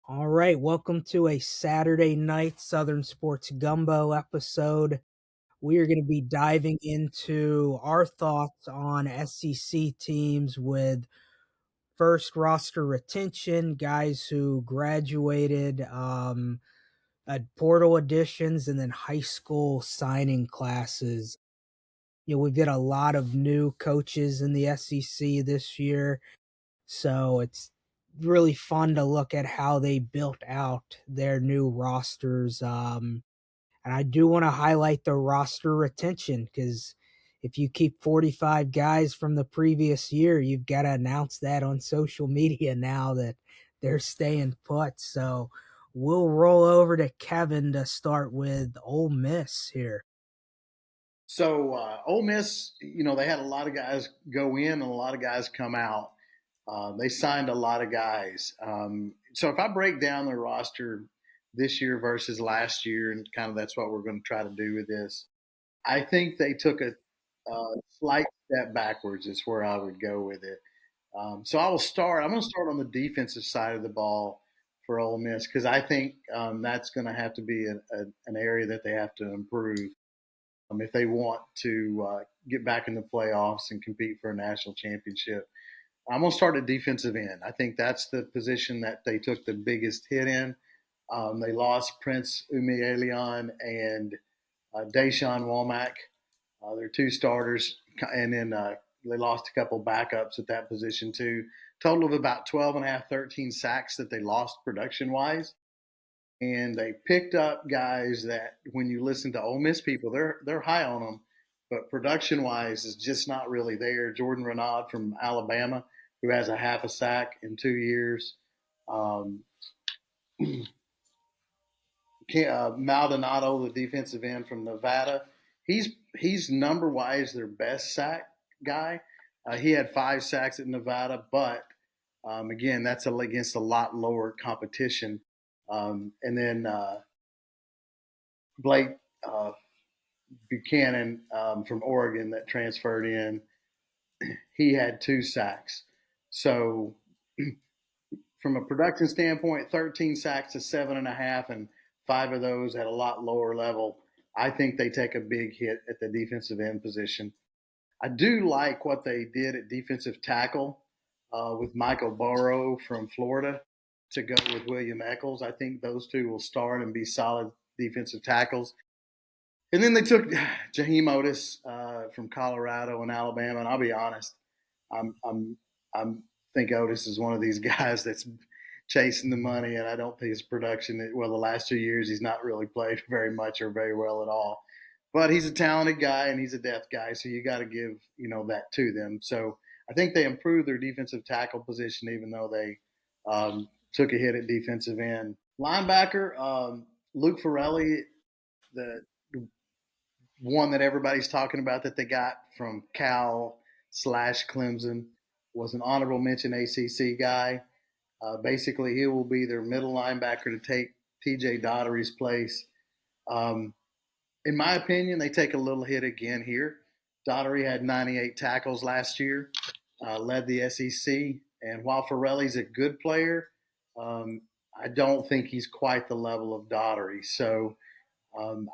All right, welcome to a Saturday night Southern Sports Gumbo episode. We are going to be diving into our thoughts on SEC teams with first roster retention, guys who graduated, portal additions, and then high school signing classes. We've got a lot of new coaches in the SEC this year, so it's really fun to look at how they built out their new rosters. And I do want to highlight the roster retention because if you keep 45 guys from the previous year, you've got to announce that on social media now that they're staying put. So we'll roll over to Kevin to start with Ole Miss here. So Ole Miss, they had a lot of guys go in and a lot of guys come out. They signed a lot of guys. So if I break down their roster this year versus last year, and kind of that's what we're going to try to do with this, I think they took a slight step backwards. Is where I would go with it. So I will start. I'm going to start on the defensive side of the ball for Ole Miss because I think that's going to have to be an area that they have to improve if they want to get back in the playoffs and compete for a national championship. I'm going to start at defensive end. I think that's the position that they took the biggest hit in. They lost Prince Umealion and Deshaun Womack. They're two starters, and then they lost a couple backups at that position too. Total of about 12 and a half, 13 sacks that they lost production-wise. And they picked up guys that, when you listen to Ole Miss people, they're high on them, but production wise is just not really there. Jordan Renaud from Alabama, who has a half a sack in 2 years. Maldonado, the defensive end from Nevada, he's number wise their best sack guy. He had 5 sacks at Nevada, but again, that's against a lot lower competition. And then Blake Buchanan from Oregon that transferred in, he had 2 sacks. So from a production standpoint, 13 sacks to 7.5, and 5 of those at a lot lower level. I think they take a big hit at the defensive end position. I do like what they did at defensive tackle with Michael Burrow from Florida to go with William Eccles. I think those two will start and be solid defensive tackles. And then they took Jaheim Otis from Colorado and Alabama. And I'll be honest, I'm think Otis is one of these guys that's chasing the money, and I don't think his production. Well, the last 2 years he's not really played very much or very well at all. But he's a talented guy and he's a depth guy, so you got to give that to them. So I think they improved their defensive tackle position, even though they took a hit at defensive end. Linebacker Luke Farrelly, the one that everybody's talking about that they got from Cal/Clemson, was an honorable mention ACC guy. Basically, he will be their middle linebacker to take TJ Daugherty's place. In my opinion, they take a little hit again here. Daugherty had 98 tackles last year, led the SEC. And while Farrelly's a good player, I don't think he's quite the level of Daugherty. So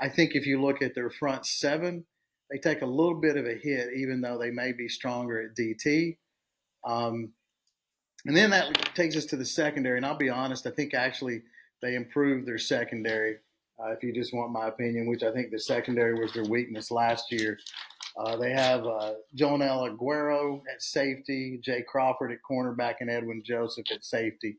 I think if you look at their front seven, they take a little bit of a hit, even though they may be stronger at DT. And then that takes us to the secondary. And I'll be honest, I think actually they improved their secondary, if you just want my opinion, which I think the secondary was their weakness last year. They have Jonel Aguero at safety, Jay Crawford at cornerback, and Edwin Joseph at safety.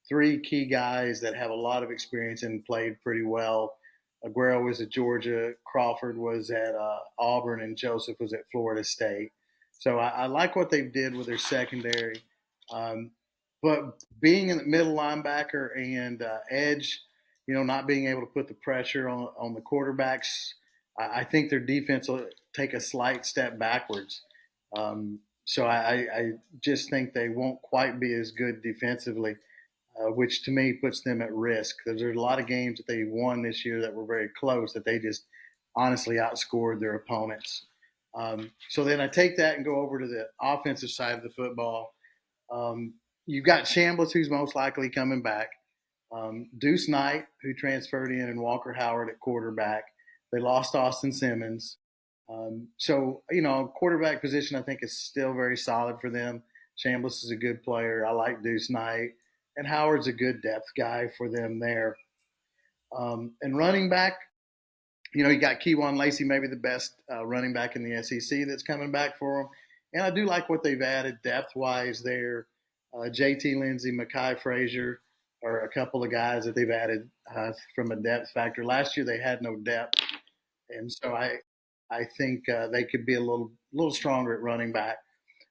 3 key guys that have a lot of experience and played pretty well. Aguero was at Georgia, Crawford was at Auburn, and Joseph was at Florida State. So I like what they did with their secondary. But being in the middle linebacker and edge, not being able to put the pressure on the quarterbacks, I think their defense will take a slight step backwards. So I just think they won't quite be as good defensively, which to me puts them at risk. Because there's a lot of games that they won this year that were very close that they just honestly outscored their opponents. So then I take that and go over to the offensive side of the football. You've got Chambliss, who's most likely coming back. Deuce Knight, who transferred in, and Walker Howard at quarterback. They lost Austin Simmons. So, quarterback position I think is still very solid for them. Chambliss is a good player. I like Deuce Knight. And Howard's a good depth guy for them there. And running back, you got Keywan Lacey, maybe the best running back in the SEC that's coming back for them. And I do like what they've added depth wise there. JT Lindsey, Mekhi Frazier are a couple of guys that they've added from a depth factor. Last year they had no depth, and so I think they could be a little stronger at running back.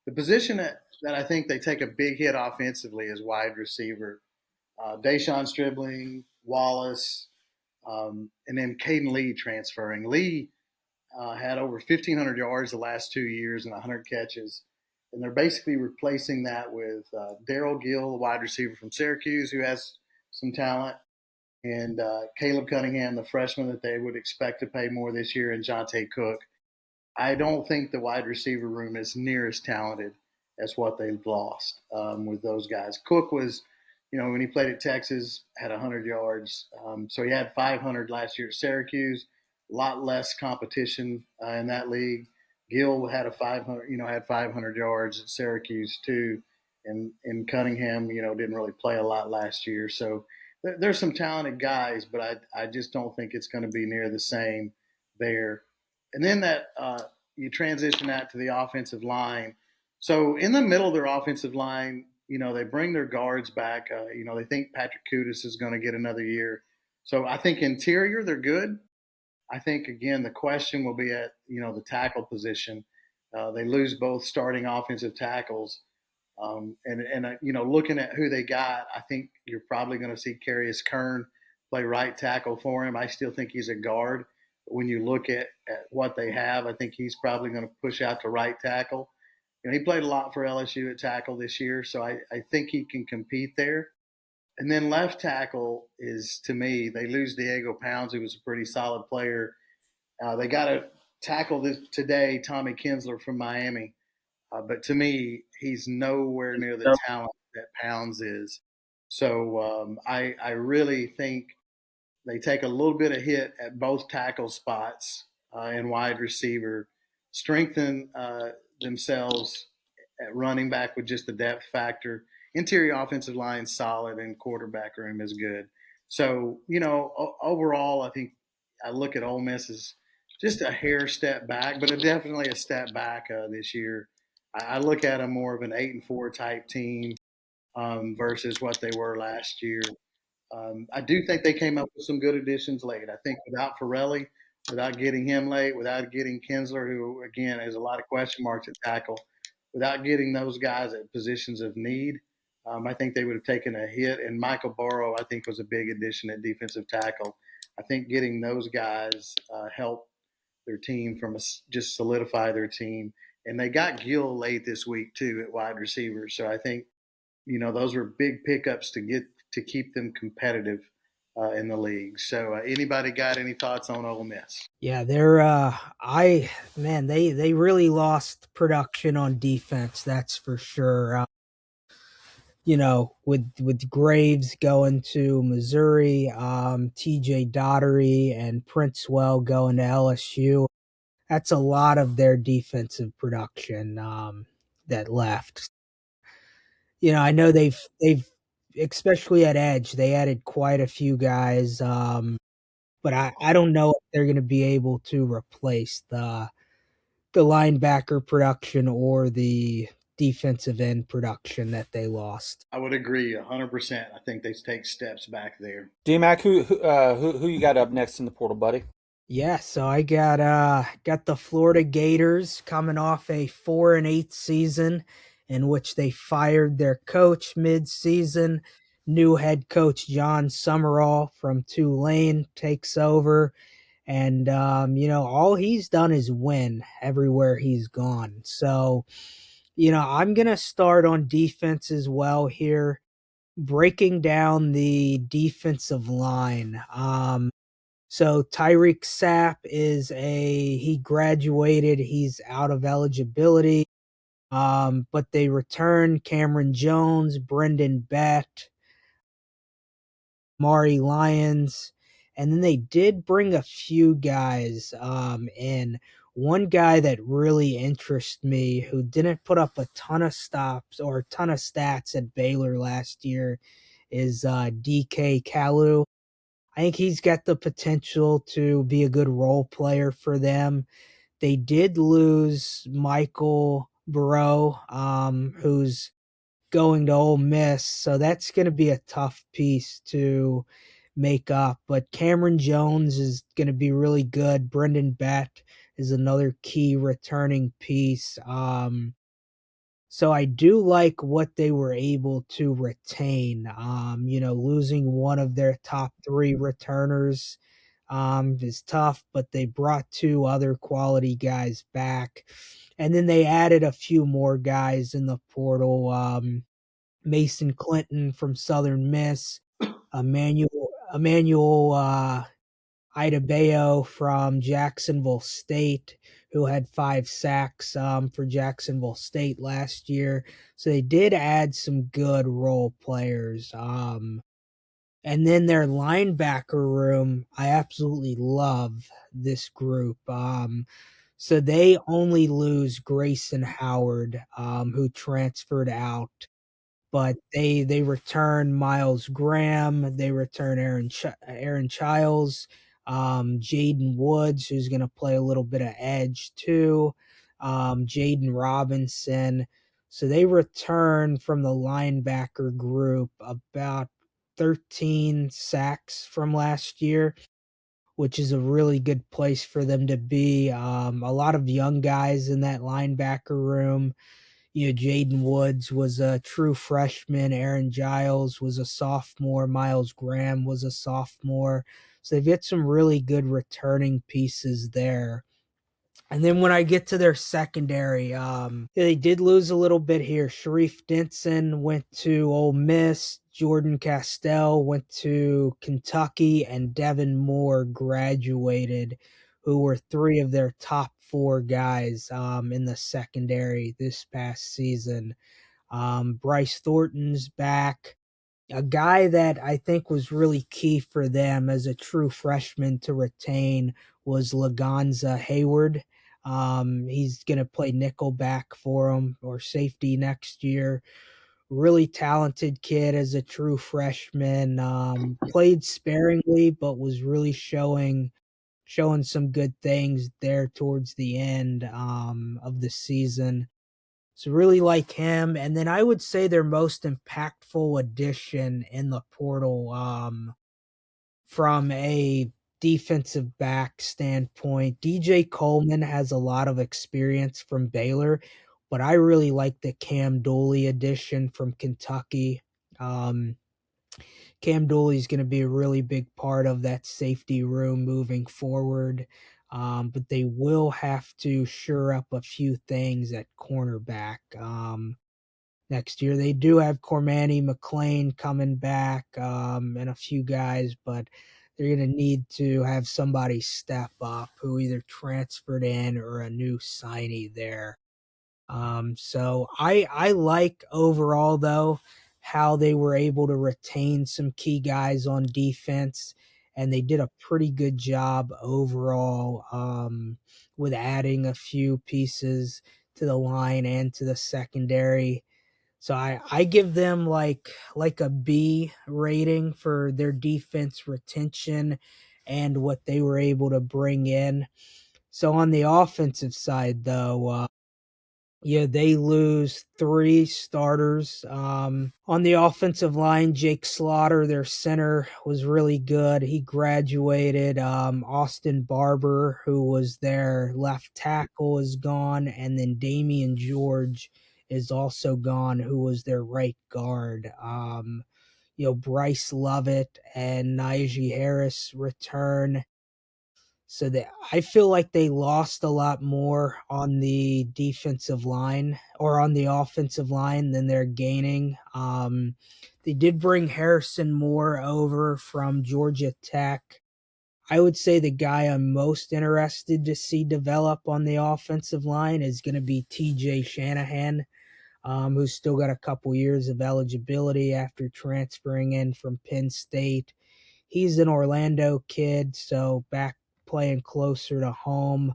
The position that I think they take a big hit offensively is wide receiver. Deshaun Stribling, Wallace, and then Caden Lee transferring. Lee had over 1,500 yards the last 2 years and 100 catches. And they're basically replacing that with Daryl Gill, the wide receiver from Syracuse, who has some talent, and Caleb Cunningham, the freshman that they would expect to pay more this year, and Jonte Cook. I don't think the wide receiver room is near as talented as what they've lost with those guys. Cook was, when he played at Texas, had 100 yards. So he had 500 last year at Syracuse. A lot less competition in that league. Gill had a 500, had 500 yards at Syracuse too, and Cunningham, didn't really play a lot last year. So there's some talented guys, but I just don't think it's going to be near the same there. And then you transition that to the offensive line. So in the middle of their offensive line, they bring their guards back. They think Patrick Kudus is going to get another year. So I think interior, they're good. I think, again, the question will be at, the tackle position. They lose both starting offensive tackles. Looking at who they got, I think you're probably going to see Carius Kern play right tackle for him. I still think he's a guard. But when you look at what they have, I think he's probably going to push out to right tackle. He played a lot for LSU at tackle this year, so I think he can compete there. And then left tackle is, to me, they lose Diego Pounds, who was a pretty solid player. They got to tackle this today, Tommy Kinsler from Miami. But to me, he's nowhere near the talent that Pounds is. So I really think they take a little bit of hit at both tackle spots and wide receiver, strengthen themselves at running back with just the depth factor. Interior offensive line solid, and quarterback room is good. So, overall, I think I look at Ole Miss as just a hair step back, but definitely a step back this year. I look at them more of an 8-4 type team versus what they were last year. I do think they came up with some good additions late. I think without Farrelly, without getting him late, without getting Kinsler, who, again, has a lot of question marks at tackle, without getting those guys at positions of need, I think they would have taken a hit. And Michael Burrow, I think, was a big addition at defensive tackle. I think getting those guys helped their team just solidify their team. And they got Gill late this week, too, at wide receiver. So I think, those were big pickups to keep them competitive in the league. So anybody got any thoughts on Ole Miss? Yeah, they really lost production on defense, that's for sure. With Graves going to Missouri, TJ Daugherty and Princewell going to LSU, that's a lot of their defensive production that left. I know they've especially at edge, they added quite a few guys, but I don't know if they're going to be able to replace the linebacker production or the defensive end production that they lost. I would agree 100%. I think they take steps back there. D-Mac, who you got up next in the portal, buddy? Yeah, so I got the Florida Gators coming off a 4-8 season in which they fired their coach mid-season. New head coach John Summerall from Tulane takes over, and all he's done is win everywhere he's gone. So, I'm gonna start on defense as well here, breaking down the defensive line. So Tyreek Sapp he graduated, he's out of eligibility. But they return Cameron Jones, Brendan Bett, Mari Lyons, and then they did bring a few guys in. One guy that really interests me who didn't put up a ton of stops or a ton of stats at Baylor last year is DK Kalu. I think he's got the potential to be a good role player for them. They did lose Michael Burrow, who's going to Ole Miss, so that's going to be a tough piece to make up. But Cameron Jones is going to be really good. Brendan Bett is another key returning piece. So I do like what they were able to retain. Losing one of their top three returners is tough, but they brought two other quality guys back. And then they added a few more guys in the portal. Mason Clinton from Southern Miss, Emmanuel Idabayo from Jacksonville State, who had 5 sacks for Jacksonville State last year. So they did add some good role players. And then their linebacker room, I absolutely love this group. So they only lose Grayson Howard, who transferred out, but they return Miles Graham, they return Aaron Childs, Jaden Woods, who's going to play a little bit of edge too, Jaden Robinson. So they return from the linebacker group about 13 sacks from last year, which is a really good place for them to be. A lot of young guys in that linebacker room. Jaden Woods was a true freshman. Aaron Giles was a sophomore. Miles Graham was a sophomore. So they've got some really good returning pieces there. And then when I get to their secondary, they did lose a little bit here. Sharif Denson went to Ole Miss. Jordan Castell went to Kentucky, and Devin Moore graduated, who were three of their top four guys in the secondary this past season. Bryce Thornton's back. A guy that I think was really key for them as a true freshman to retain was Laganza Hayward. He's going to play nickel back for him or safety next year. Really talented kid as a true freshman. Played sparingly, but was really showing some good things there towards the end of the season. So really like him. And then I would say their most impactful addition in the portal from a defensive back standpoint. DJ Coleman has a lot of experience from Baylor, but I really like the Cam Dooley addition from Kentucky. Cam Dooley is going to be a really big part of that safety room moving forward. But they will have to shore up a few things at cornerback next year. They do have Cormani McLean coming back and a few guys, but they're going to need to have somebody step up who either transferred in or a new signee there. So I like overall though how they were able to retain some key guys on defense, and they did a pretty good job overall with adding a few pieces to the line and to the secondary. So I give them like a B rating for their defense retention and what they were able to bring in. So on the offensive side though, yeah, they lose three starters. On the offensive line, Jake Slaughter, their center, was really good. He graduated. Austin Barber, who was their left tackle, is gone. And then Damian George is also gone, who was their right guard. Bryce Lovett and Najee Harris return. So I feel like they lost a lot more on the defensive line or on the offensive line than they're gaining. They did bring Harrison Moore over from Georgia Tech. I would say the guy I'm most interested to see develop on the offensive line is going to be TJ Shanahan. who's still got a couple years of eligibility after transferring in from Penn State. He's an Orlando kid, so back playing closer to home.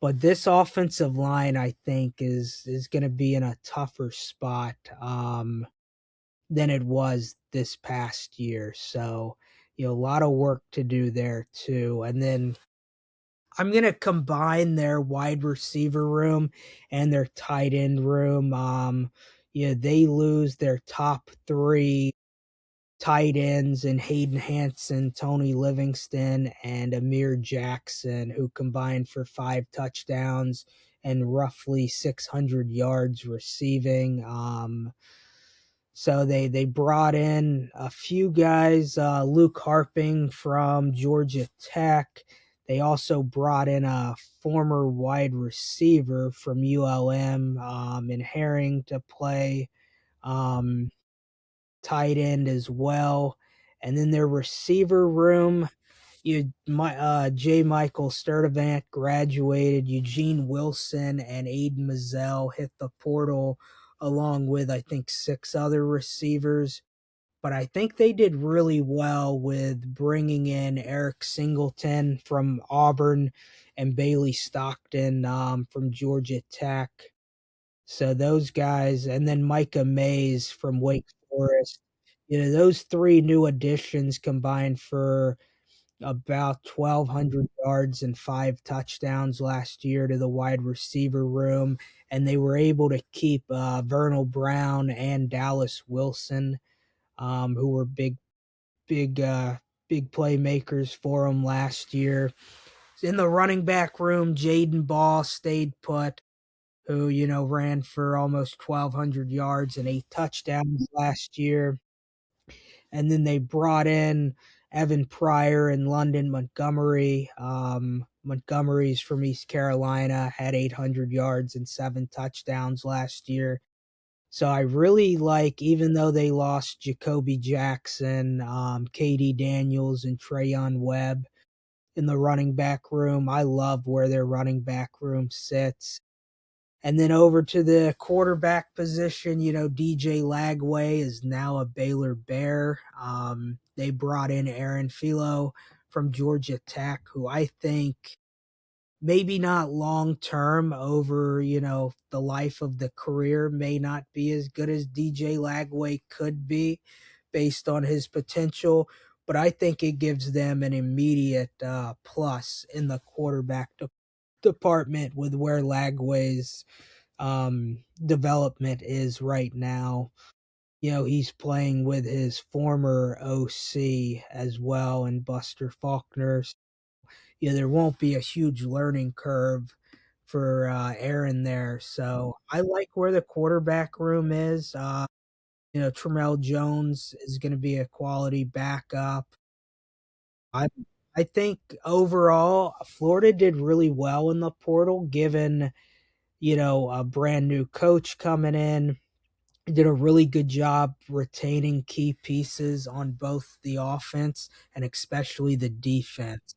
But this offensive line, I think, is going to be in a tougher spot than it was this past year. So, a lot of work to do there too. And then I'm going to combine their wide receiver room and their tight end room. They lose their top three tight ends in Hayden Hanson, Tony Livingston, and Amir Jackson, who combined for 5 touchdowns and roughly 600 yards receiving. So they brought in a few guys, Luke Harping from Georgia Tech. They also brought in a former wide receiver from ULM in Herring to play um, tight end as well. And then their receiver room, J. Michael Sturdivant graduated. Eugene Wilson and Aiden Mazzell hit the portal along with, I think, 6 other receivers. But I think they did really well with bringing in Eric Singleton from Auburn and Bailey Stockton from Georgia Tech. So those guys, and then Micah Mays from Wake Forest. Those three new additions combined for about 1,200 yards and 5 touchdowns last year to the wide receiver room, and they were able to keep Vernal Brown and Dallas Wilson, who were big, big playmakers for them last year. In the running back room, Jaden Ball stayed put, who ran for almost 1,200 yards and 8 touchdowns last year. And then they brought in Evan Pryor and London Montgomery. Montgomery's from East Carolina, had 800 yards and 7 touchdowns last year. So I really like, even though they lost Jacoby Jackson, KD Daniels, and Trayon Webb in the running back room, I love where their running back room sits. And then over to the quarterback position, DJ Lagway is now a Baylor Bear. They brought in Aaron Philo from Georgia Tech, who I think maybe not long term over, the life of the career may not be as good as DJ Lagway could be based on his potential. But I think it gives them an immediate plus in the quarterback department with where Lagway's development is right now. He's playing with his former OC as well, and Buster Faulkner. There won't be a huge learning curve for Aaron there. So I like where the quarterback room is. Tremel Jones is going to be a quality backup. I I think overall Florida did really well in the portal, given a brand new coach coming in. Did a really good job retaining key pieces on both the offense and especially the defense.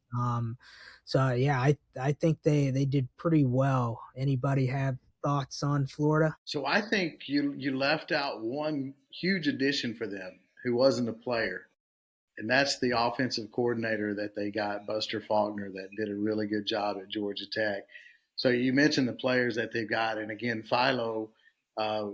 So yeah, I think they did pretty well. Anybody have thoughts on Florida? So I think you left out one huge addition for them who wasn't a player, and that's the offensive coordinator that they got, Buster Faulkner, that did a really good job at Georgia Tech. So you mentioned the players that they've got, and again, Philo uh,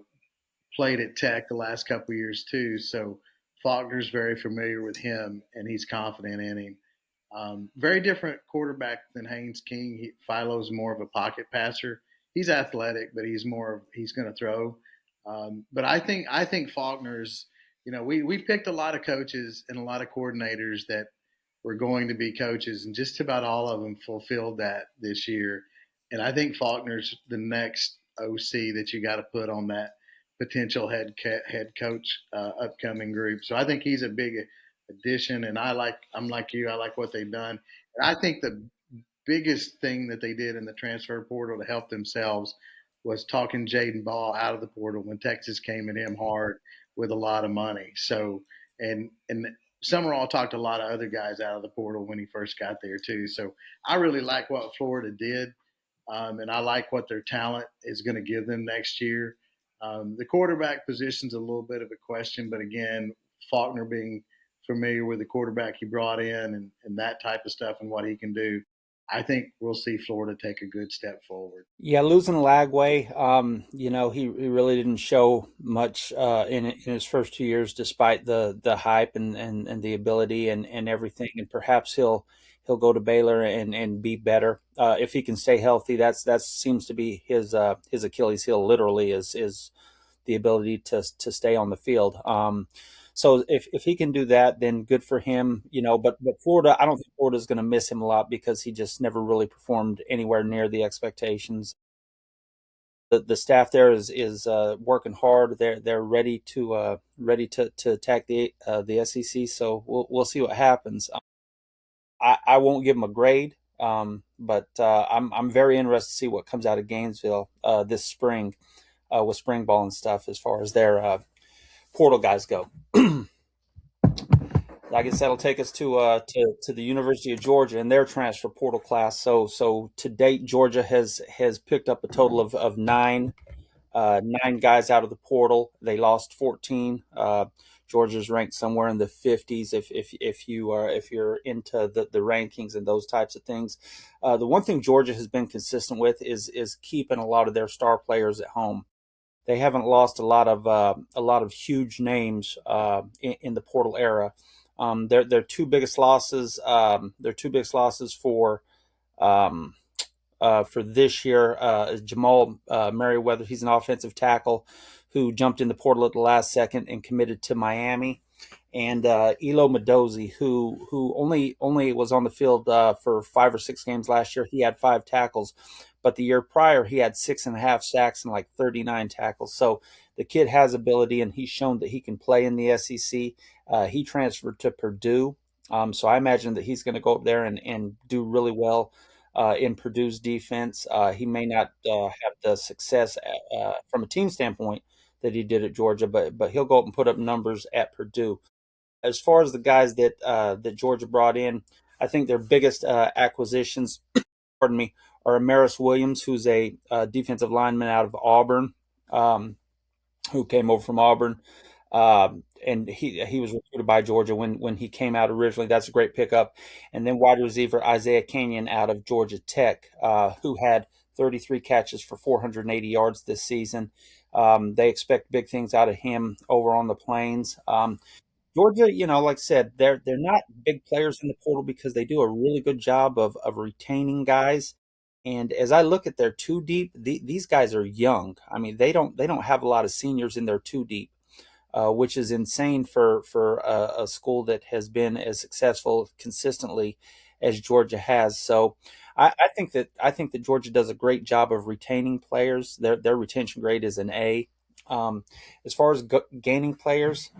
played at Tech the last couple of years too. So Faulkner's very familiar with him, and he's confident in him. Very different quarterback than Haynes King. Philo's more of a pocket passer. He's athletic, but he's going to throw. But I think Faulkner's. We picked a lot of coaches and a lot of coordinators that were going to be coaches, and just about all of them fulfilled that this year. And I think Faulkner's the next OC that you got to put on that potential head coach upcoming group. So I think he's a big addition, and I'm like you, I like what they've done. And I think the biggest thing that they did in the transfer portal to help themselves was talking Jaden Ball out of the portal when Texas came at him hard with a lot of money. So and Summerall talked a lot of other guys out of the portal when he first got there too. So I really like what Florida did, and I like what their talent is going to give them next year. The quarterback position's a little bit of a question, but again, Faulkner being familiar with the quarterback he brought in and that type of stuff and what he can do, I think we'll see Florida take a good step forward. Yeah, losing Lagway, he really didn't show much in his first 2 years, despite the hype and the ability and everything. And perhaps he'll go to Baylor and be better if he can stay healthy. That seems to be his Achilles heel. Literally, is the ability to stay on the field. So if he can do that, then good for him. But Florida, I don't think Florida's going to miss him a lot because he just never really performed anywhere near the expectations. The staff there is working hard. They're ready to attack the SEC. So we'll see what happens. I won't give them a grade, but I'm very interested to see what comes out of Gainesville this spring with spring ball and stuff as far as their portal guys go. I guess that'll take us to the University of Georgia and their transfer portal class. So to date, Georgia has picked up a total of nine guys out of the portal. They lost 14. Georgia's ranked somewhere in the 50s if you're into the rankings and those types of things. The one thing Georgia has been consistent with is keeping a lot of their star players at home. They haven't lost a lot of huge names in the portal era. Their two biggest losses. Their two biggest losses um, for this year is Jamal Merriweather. He's an offensive tackle who jumped in the portal at the last second and committed to Miami. And Elo Madozi, who only was on the field for 5 or 6 games last year. He had 5 tackles, but the year prior he had 6.5 sacks and like 39 tackles. So the kid has ability, and he's shown that he can play in the SEC. He transferred to Purdue, so I imagine that he's going to go up there and do really well in Purdue's defense. He may not have the success from a team standpoint that he did at Georgia, but he'll go up and put up numbers at Purdue. As far as the guys that Georgia brought in, I think their biggest acquisitions, pardon me, are Amaris Williams, who's a defensive lineman out of Auburn, who came over from Auburn. And he was recruited by Georgia when he came out originally. That's a great pickup. And then wide receiver Isaiah Canyon out of Georgia Tech, who had 33 catches for 480 yards this season. They expect big things out of him over on the Plains. Georgia, like I said, they're not big players in the portal because they do a really good job of retaining guys. And as I look at their two deep, these guys are young. I mean, they don't have a lot of seniors in their two deep, which is insane for a school that has been as successful consistently as Georgia has. So I think that Georgia does a great job of retaining players. Their retention grade is an A. As far as gaining players,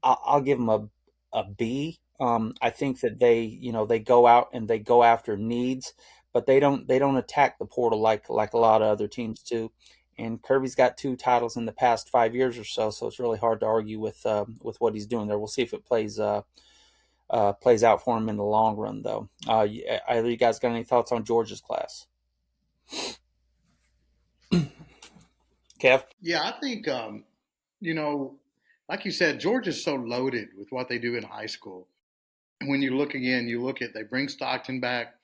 I'll give them a B. I think that they go out and they go after needs, but they don't attack the portal like a lot of other teams do. And Kirby's got 2 titles in the past 5 years or so it's really hard to argue with what he's doing there. We'll see if it plays out for him in the long run, though. Either you guys got any thoughts on Georgia's class? Kev? Yeah, I think you know, like you said, Georgia's so loaded with what they do in high school. When you look again, you look at they bring Stockton back.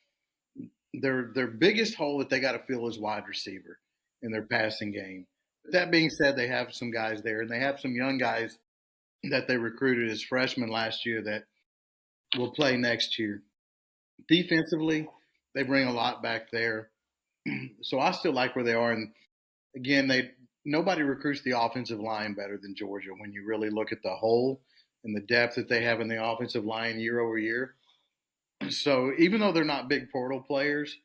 Their biggest hole that they got to fill is wide receiver in their passing game. That being said, they have some guys there, and they have some young guys that they recruited as freshmen last year that will play next year. Defensively, they bring a lot back there, so I still like where they are. And again, they nobody recruits the offensive line better than Georgia when you really look at the whole and the depth that they have in the offensive line year over year. So even though they're not big portal players,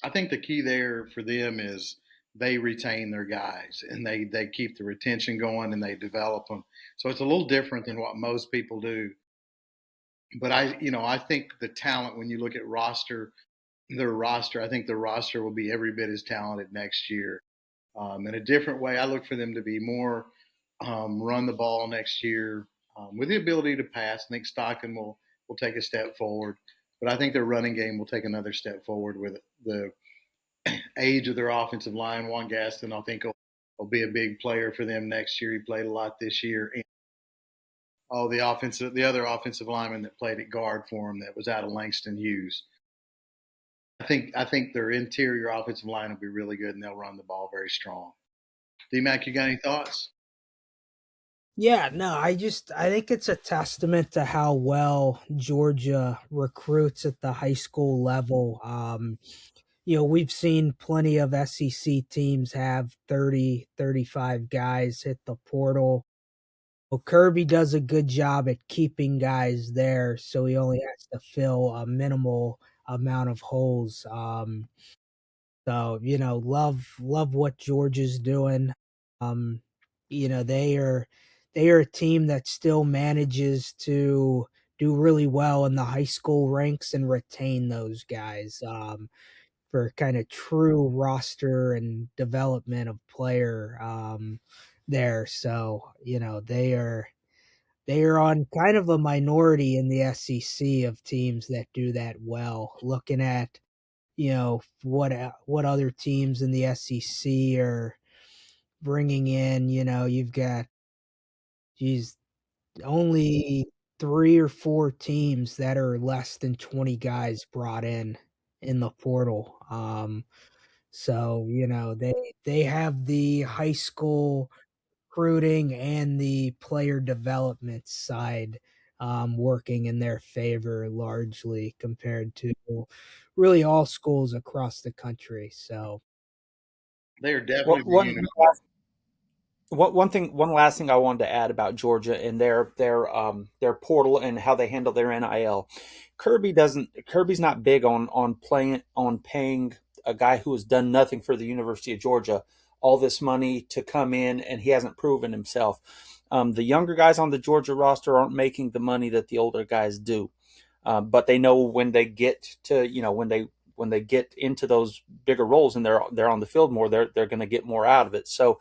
I think the key there for them is they retain their guys and they keep the retention going and they develop them. So it's a little different than what most people do. But I think the talent when you look at their roster, I think the roster will be every bit as talented next year. In a different way, I look for them to be more run the ball next year with the ability to pass. I think Stockton will take a step forward, but I think their running game will take another step forward with the age of their offensive line. Juan Gaston, I think, will will be a big player for them next year. He played a lot this year. And the other offensive lineman that played at guard for him that was out of Langston Hughes. I think their interior offensive line will be really good, and they'll run the ball very strong. D-Mac, you got any thoughts? Yeah, no, I think it's a testament to how well Georgia recruits at the high school level. We've seen plenty of SEC teams have 30, 35 guys hit the portal. Well, Kirby does a good job at keeping guys there, so he only has to fill a minimal amount of holes. So love what Georgia's doing. Um, they are a team that still manages to do really well in the high school ranks and retain those guys for kind of true roster and development of player there. So they are on kind of a minority in the SEC of teams that do that well. Looking at what other teams in the SEC are bringing in. You've got geez, only 3 or 4 teams that are less than 20 guys brought in the portal. So they have the high school recruiting and the player development side working in their favor largely compared to really all schools across the country. So They are definitely What the one unicorn. one last thing I wanted to add about Georgia and their portal and how they handle their NIL. Kirby's not big on paying a guy who has done nothing for the University of Georgia all this money to come in and he hasn't proven himself. The younger guys on the Georgia roster aren't making the money that the older guys do, but they know when they get to when they get into those bigger roles and they're on the field more, they're going to get more out of it. So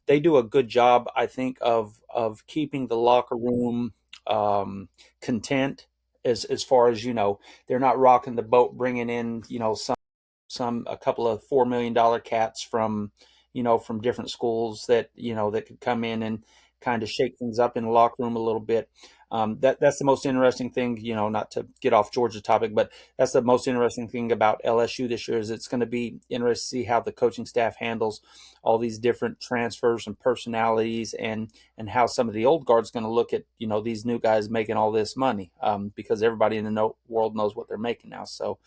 they do a good job, I think, of keeping the locker room content as far as they're not rocking the boat, bringing in some a couple of $4 million cats from different schools that could come in and kind of shake things up in the locker room a little bit. That's the most interesting thing, not to get off Georgia topic, but that's the most interesting thing about LSU this year is it's going to be interesting to see how the coaching staff handles all these different transfers and personalities and how some of the old guard's going to look at these new guys making all this money because everybody in the world knows what they're making now. So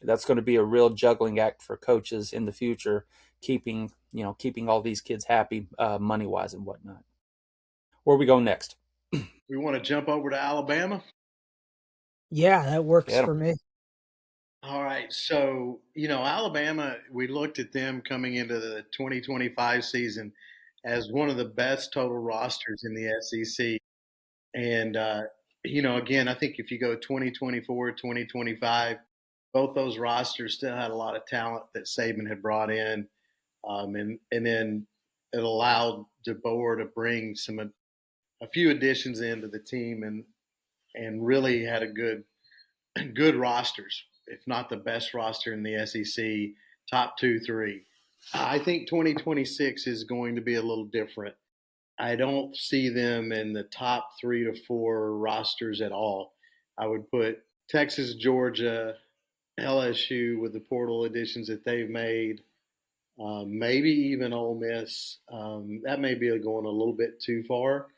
that's going to be a real juggling act for coaches in the future, keeping all these kids happy money wise and whatnot. Where we go next? We want to jump over to Alabama. yeah, that works Get 'em. for me. All right. So, Alabama, we looked at them coming into the 2025 season as one of the best total rosters in the SEC. And, again, I think if you go 2024, 2025, both those rosters still had a lot of talent that Saban had brought in. And then it allowed DeBoer to bring a few additions into the team and really had a good rosters, if not the best roster in the SEC, top 2, 3. I think 2026 is going to be a little different. I don't see them in the top 3 to 4 rosters at all. I would put Texas, Georgia, LSU with the portal additions that they've made, maybe even Ole Miss. That may be going a little bit too far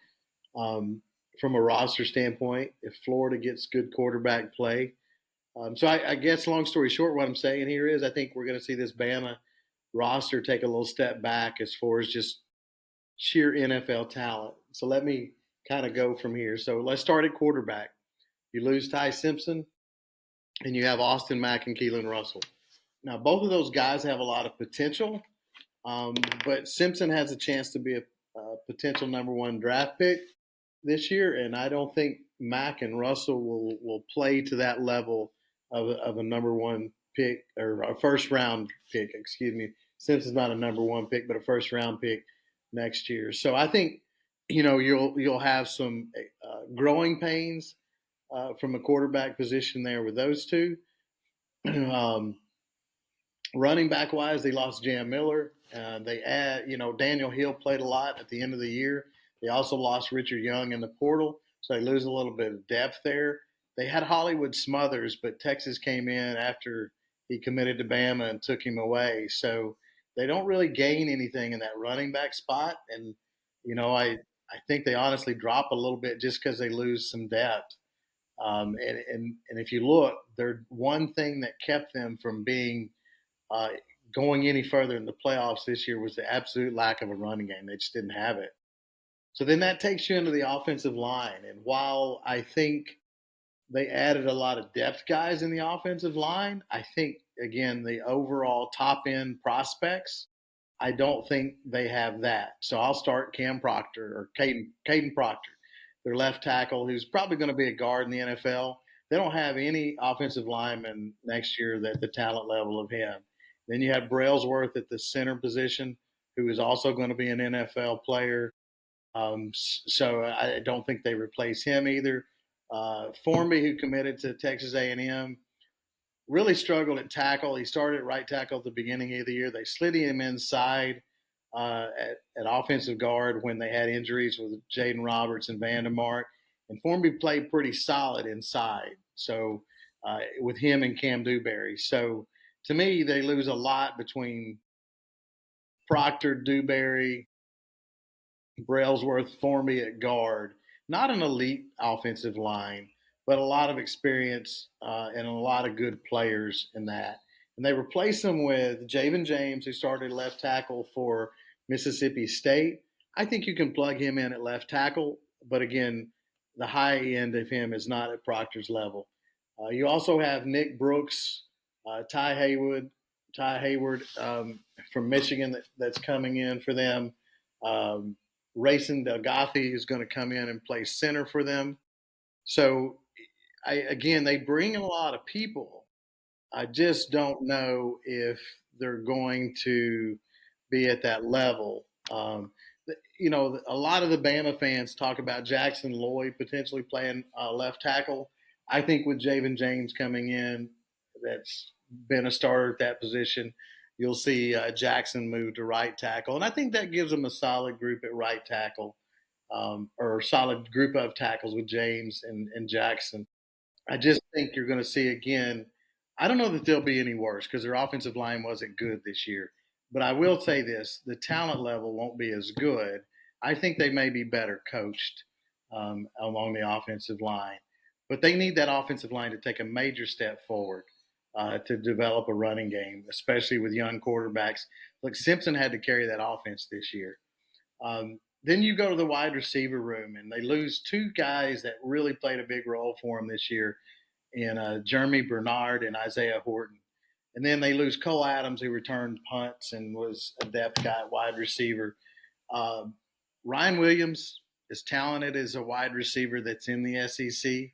um, from a roster standpoint. If Florida gets good quarterback play, so I guess, long story short, what I'm saying here is I think we're going to see this Bama roster take a little step back as far as just sheer NFL talent. So let me kind of go from here. So let's start at quarterback. You lose Ty Simpson, and you have Austin Mack and Keelan Russell. Now, both of those guys have a lot of potential, but Simpson has a chance to be a potential number 1 draft pick this year, and I don't think Mack and Russell will play to that level of a number 1 pick or a first round pick. Excuse me. Simpson's not a number 1 pick, but a first round pick next year. So I think you'll have some growing pains from a quarterback position there with those two. um, Running back wise, they lost Jam Miller. They add, Daniel Hill played a lot at the end of the year. They also lost Richard Young in the portal, so they lose a little bit of depth there. They had Hollywood Smothers, but Texas came in after he committed to Bama and took him away. So they don't really gain anything in that running back spot. And, I think they honestly drop a little bit just because they lose some depth. And if you look, their one thing that kept them from being uh, going any further in the playoffs this year was the absolute lack of a running game. They just didn't have it. So then that takes you into the offensive line. And while I think they added a lot of depth guys in the offensive line, I think, again, the overall top end prospects, I don't think they have that. So I'll start Cam Proctor or Caden Proctor, their left tackle, who's probably going to be a guard in the NFL. They don't have any offensive linemen next year that the talent level of him. Then you have Brailsworth at the center position, who is also going to be an NFL player. So I don't think they replace him either. Formby, who committed to Texas A&M, really struggled at tackle. He started at right tackle at the beginning of the year. They slid him inside at offensive guard when they had injuries with Jaden Roberts and Vandermark. And Formby played pretty solid inside. So with him and Cam Dewberry. So to me, they lose a lot between Proctor, Dewberry, Brailsworth, Formby at guard. Not an elite offensive line, but a lot of experience and a lot of good players in that. And they replaced them with Javen James, who started left tackle for Mississippi State. I think you can plug him in at left tackle, but again, the high end of him is not at Proctor's level. You also have Nick Brooks, Ty Hayward from Michigan that's coming in for them. Racing Delgathi is going to come in and play center for them. So, again, they bring in a lot of people. I just don't know if they're going to be at that level. A lot of the Bama fans talk about Jackson Lloyd potentially playing left tackle. I think with Javen James coming in, that's been a starter at that position. You'll see Jackson move to right tackle, and I think that gives them a solid group at right tackle, or a solid group of tackles with James and Jackson. I just think you're going to see again. I don't know that they'll be any worse because their offensive line wasn't good this year. But I will say this: the talent level won't be as good. I think they may be better coached along the offensive line, but they need that offensive line to take a major step forward to develop a running game, especially with young quarterbacks. Look, Simpson had to carry that offense this year. Then you go to the wide receiver room, and they lose two guys that really played a big role for them this year in Jeremy Bernard and Isaiah Horton. And then they lose Cole Adams, who returned punts and was a depth guy at wide receiver. Uh, Ryan Williams, as talented as a wide receiver that's in the SEC,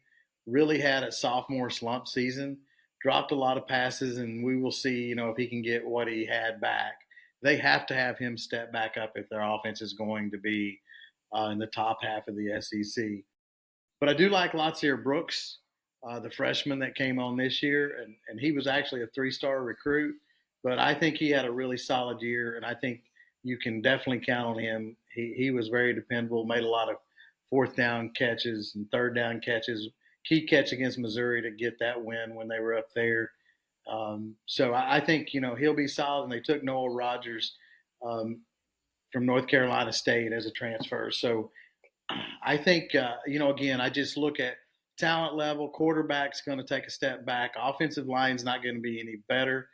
really had a sophomore slump season, dropped a lot of passes, and we will see, if he can get what he had back. They have to have him step back up if their offense is going to be in the top half of the SEC. But I do like Latsier Brooks, the freshman that came on this year, and he was actually a three-star recruit. But I think he had a really solid year, and I think you can definitely count on him. He was very dependable, made a lot of fourth down catches and third down catches. Key catch against Missouri to get that win when they were up there. So I think he'll be solid. And they took Noah Rogers from North Carolina State as a transfer. So I think again, I just look at talent level. Quarterback's going to take a step back. Offensive line's not going to be any better.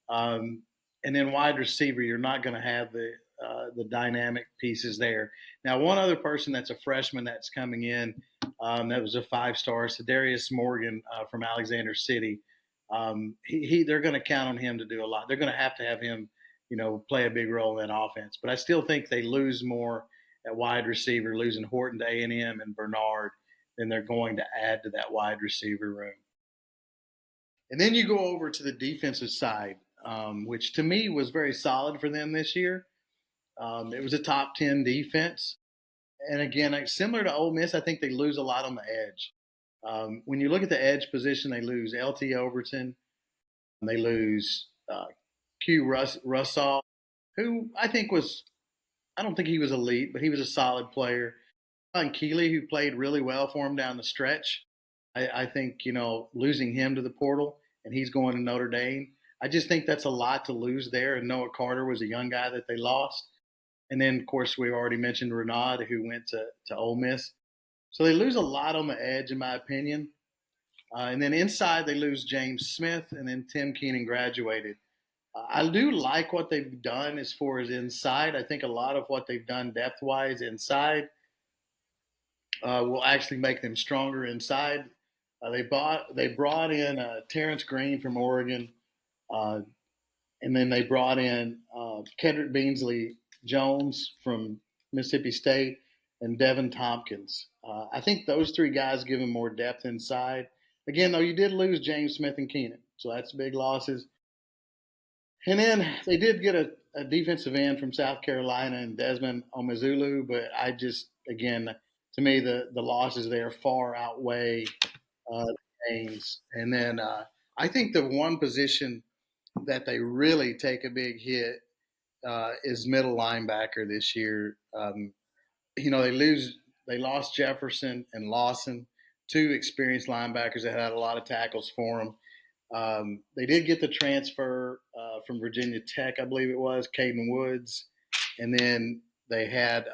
And then wide receiver, you're not going to have the dynamic pieces there. Now, one other person that's a freshman that's coming in that was a 5-star, Sedarius Morgan from Alexander City. They're going to count on him to do a lot. They're going to have him, play a big role in that offense. But I still think they lose more at wide receiver, losing Horton to A&M and Bernard, than they're going to add to that wide receiver room. And then you go over to the defensive side, which to me was very solid for them this year. It was a top 10 defense. And again, similar to Ole Miss, I think they lose a lot on the edge. When you look at the edge position, they lose LT Overton. They lose Q Russell, who I think was, I don't think he was elite, but he was a solid player. And Keeley, who played really well for him down the stretch. I think, losing him to the portal and he's going to Notre Dame, I just think that's a lot to lose there. And Noah Carter was a young guy that they lost. And then, of course, we already mentioned Renaud, who went to Ole Miss. So they lose a lot on the edge, in my opinion. And then inside, they lose James Smith, and then Tim Keenan graduated. I do like what they've done as far as inside. I think a lot of what they've done depth wise inside will actually make them stronger inside. They brought in Terrence Green from Oregon, uh, and then they brought in Kendrick Beansley Jones from Mississippi State and Devin Tompkins. I think those three guys give them more depth inside. Again, though, you did lose James Smith and Keenan, so that's big losses. And then they did get a defensive end from South Carolina and Desmond Omezulu, but I just, again, to me, the losses there far outweigh the gains. And then I think the one position that they really take a big hit is middle linebacker this year. They lost Jefferson and Lawson, two experienced linebackers that had a lot of tackles for them. They did get the transfer from Virginia Tech, I believe it was, Caden Woods, and then they've got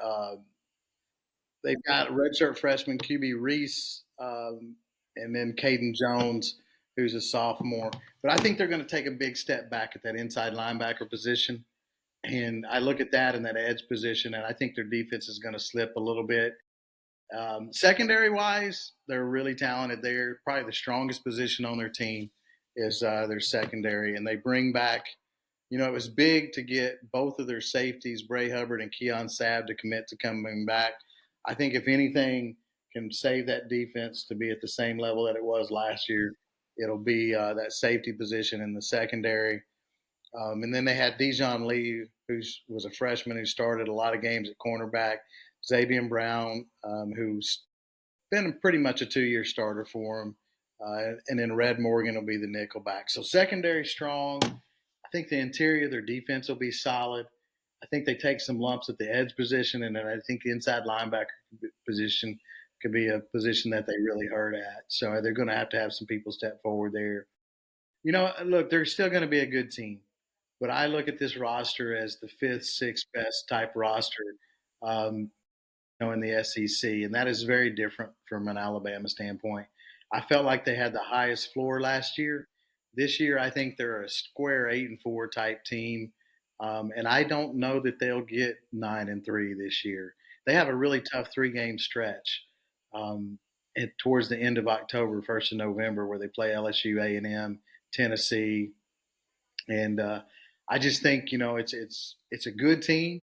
redshirt freshman QB Reese, and then Caden Jones, who's a sophomore. But I think they're going to take a big step back at that inside linebacker position. And I look at that and that edge position, and I think their defense is going to slip a little bit. Secondary wise, they're really talented. They're probably the strongest position on their team is their secondary, and they bring back. It was big to get both of their safeties, Bray Hubbard and Keon Sabb, to commit to coming back. I think if anything can save that defense to be at the same level that it was last year, it'll be that safety position in the secondary. And then they had Dijon Lee, who was a freshman who started a lot of games at cornerback. Xavier Brown, who's been pretty much a 2-year starter for him. And then Red Morgan will be the nickelback. So secondary strong. I think the interior, their defense will be solid. I think they take some lumps at the edge position, and then I think the inside linebacker position could be a position that they really hurt at. So they're going to have some people step forward there. Look, they're still going to be a good team, but I look at this roster as the fifth, sixth best type roster. Um, in the SEC, and that is very different from an Alabama standpoint. I felt like they had the highest floor last year. This year, I think they're a square 8-4 type team, and I don't know that they'll get 9-3 this year. They have a really tough 3-game stretch towards the end of October, 1st of November, where they play LSU, A&M, Tennessee, and I just think it's a good team,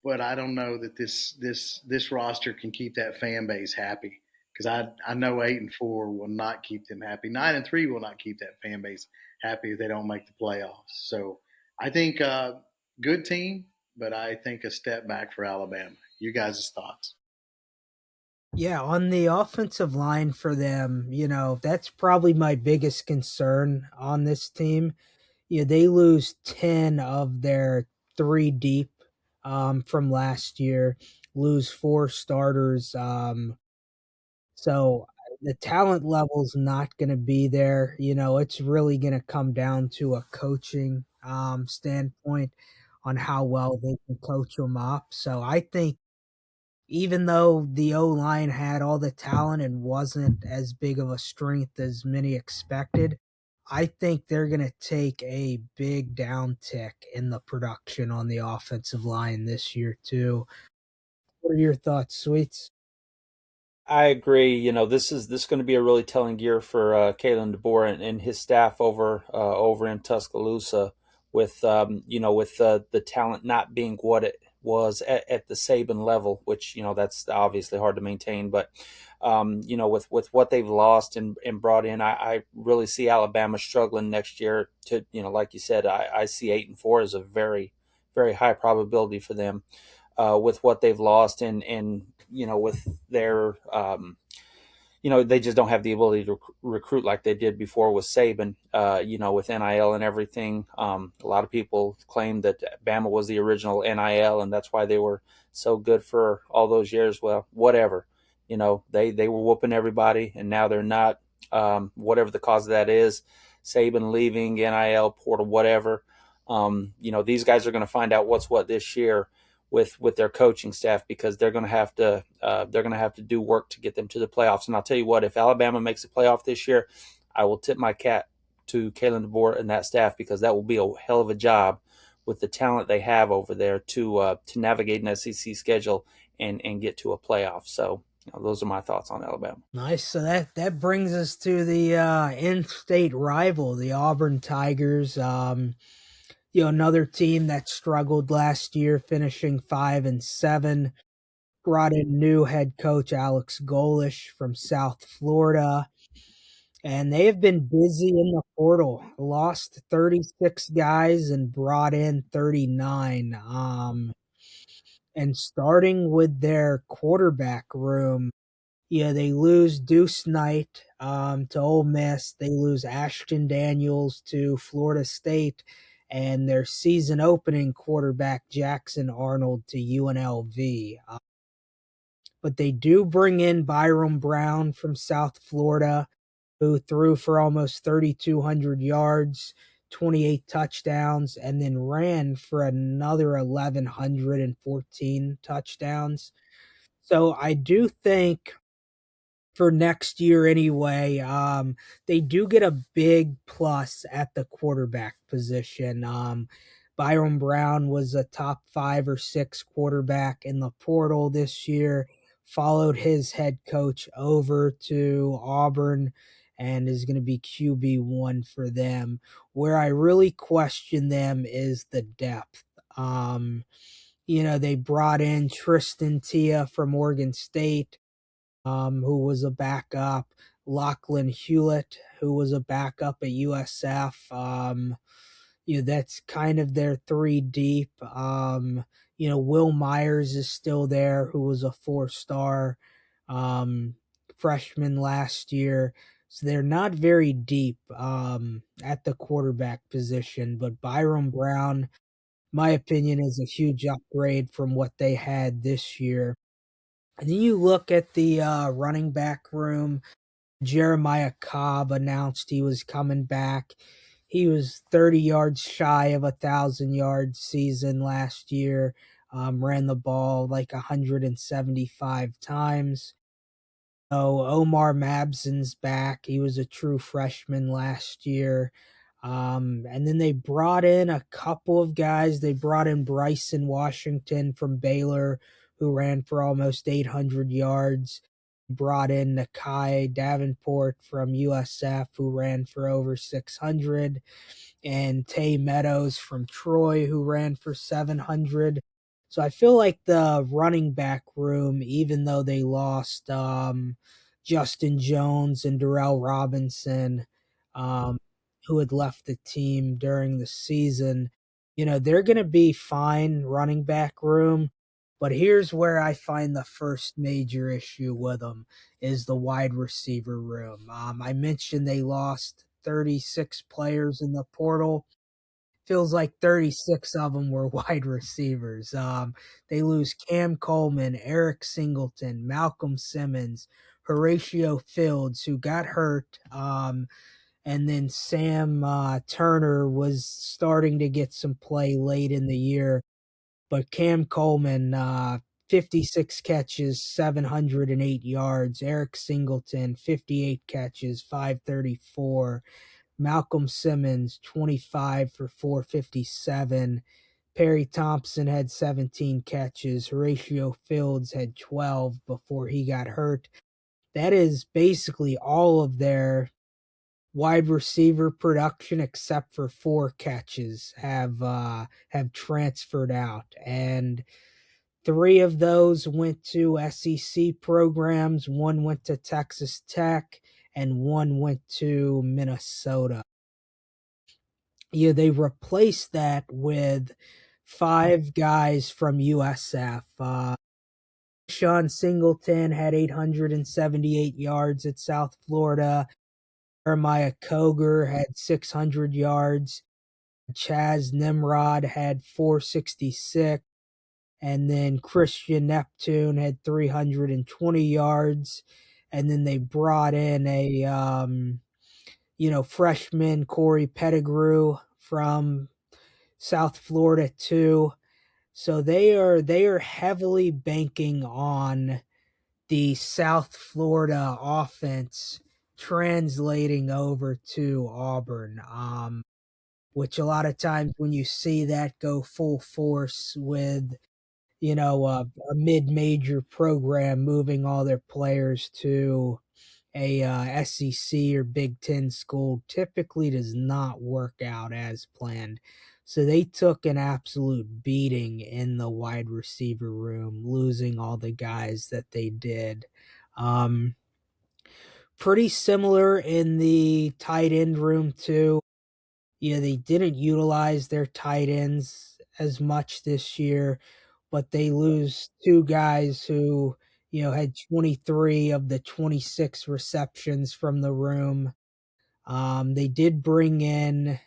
but I don't know that this roster can keep that fan base happy because I know 8-4 will not keep them happy. 9-3 will not keep that fan base happy if they don't make the playoffs. So I think good team, but I think a step back for Alabama. You guys' thoughts? Yeah, on the offensive line for them, that's probably my biggest concern on this team. Yeah, they lose 10 of their 3 deep from last year, lose 4 starters. So the talent level's not going to be there. It's really going to come down to a coaching standpoint on how well they can coach them up. So I think even though the O line had all the talent and wasn't as big of a strength as many expected, I think they're going to take a big downtick in the production on the offensive line this year, too. What are your thoughts, Sweets? I agree. This is going to be a really telling year for Kalen DeBoer and his staff over in Tuscaloosa, with the talent not being what it was at the Saban level, which that's obviously hard to maintain. But with what they've lost and brought in, I really see Alabama struggling next year. To like you said, I see 8-4 as a very very high probability for them. With what they've lost and with their they just don't have the ability to recruit like they did before with Saban, with NIL and everything. A lot of people claim that Bama was the original NIL, and that's why they were so good for all those years. Well, whatever. They were whooping everybody, and now they're not. Whatever the cause of that is, Saban leaving, NIL, portal, whatever. These guys are going to find out what's what this year with their coaching staff, because they're going to have to do work to get them to the playoffs. And I'll tell you what, if Alabama makes the playoff this year, I will tip my cap to Kalen DeBoer and that staff, because that will be a hell of a job with the talent they have over there to navigate an SEC schedule and get to a playoff. So those are my thoughts on Alabama. Nice. So that brings us to the in-state rival, the Auburn Tigers. Another team that struggled last year, finishing 5-7. Brought in new head coach Alex Golish from South Florida, and they have been busy in the portal. Lost 36 guys and brought in 39. And starting with their quarterback room, they lose Deuce Knight to Ole Miss. They lose Ashton Daniels to Florida State, and their season opening quarterback Jackson Arnold to UNLV. But they do bring in Byram Brown from South Florida, who threw for almost 3,200 yards, 28 touchdowns, and then ran for another 1,114 touchdowns. So I do think for next year anyway, they do get a big plus at the quarterback position. Byron Brown was a top 5 or 6 quarterback in the portal this year, followed his head coach over to Auburn, and is going to be QB1 for them. Where I really question them is the depth. They brought in Tristan Tia from Oregon State, who was a backup, Lachlan Hewlett, who was a backup at USF. That's kind of their 3 deep. Will Myers is still there, who was a 4-star freshman last year. So they're not very deep at the quarterback position, but Byron Brown, my opinion, is a huge upgrade from what they had this year. And then you look at the running back room. Jeremiah Cobb announced he was coming back. He was 30 yards shy of 1,000-yard season last year. Ran the ball like 175 times. Oh, Omar Mabson's back. He was a true freshman last year. And then they brought in a couple of guys. They brought in Bryson Washington from Baylor, who ran for almost 800 yards. Brought in Nakai Davenport from USF, who ran for over 600. And Tay Meadows from Troy, who ran for 700. So I feel like the running back room, even though they lost Justin Jones and Darrell Robinson, um, who had left the team during the season, they're going to be fine running back room. But here's where I find the first major issue with them is the wide receiver room. I mentioned they lost 36 players in the portal. Feels like 36 of them were wide receivers. They lose Cam Coleman, Eric Singleton, Malcolm Simmons, Horatio Fields, who got hurt. And then Sam Turner was starting to get some play late in the year. But Cam Coleman, 56 catches, 708 yards. Eric Singleton, 58 catches, 534. Malcolm Simmons, 25 for 457. Perry Thompson had 17 catches. Horatio Fields had 12 before he got hurt. That is basically all of their wide receiver production, except for 4 catches, have transferred out, and 3 of those went to SEC programs. 1 went to Texas Tech, and 1 went to Minnesota. They replaced that with 5 guys from USF. Sean Singleton had 878 yards at South Florida. Jeremiah Koger had 600 yards. Chaz Nimrod had 466. And then Christian Neptune had 320 yards. And then they brought in a freshman Corey Pettigrew from South Florida too. So they are heavily banking on the South Florida offense translating over to Auburn. Which a lot of times when you see that go full force with a mid-major program moving all their players to a SEC or Big Ten school typically does not work out as planned. So they took an absolute beating in the wide receiver room, losing all the guys that they did. Um, Pretty similar in the tight end room too. Yeah, they didn't utilize their tight ends as much this year, but they lose two guys who, had 23 of the 26 receptions from the room. They did bring in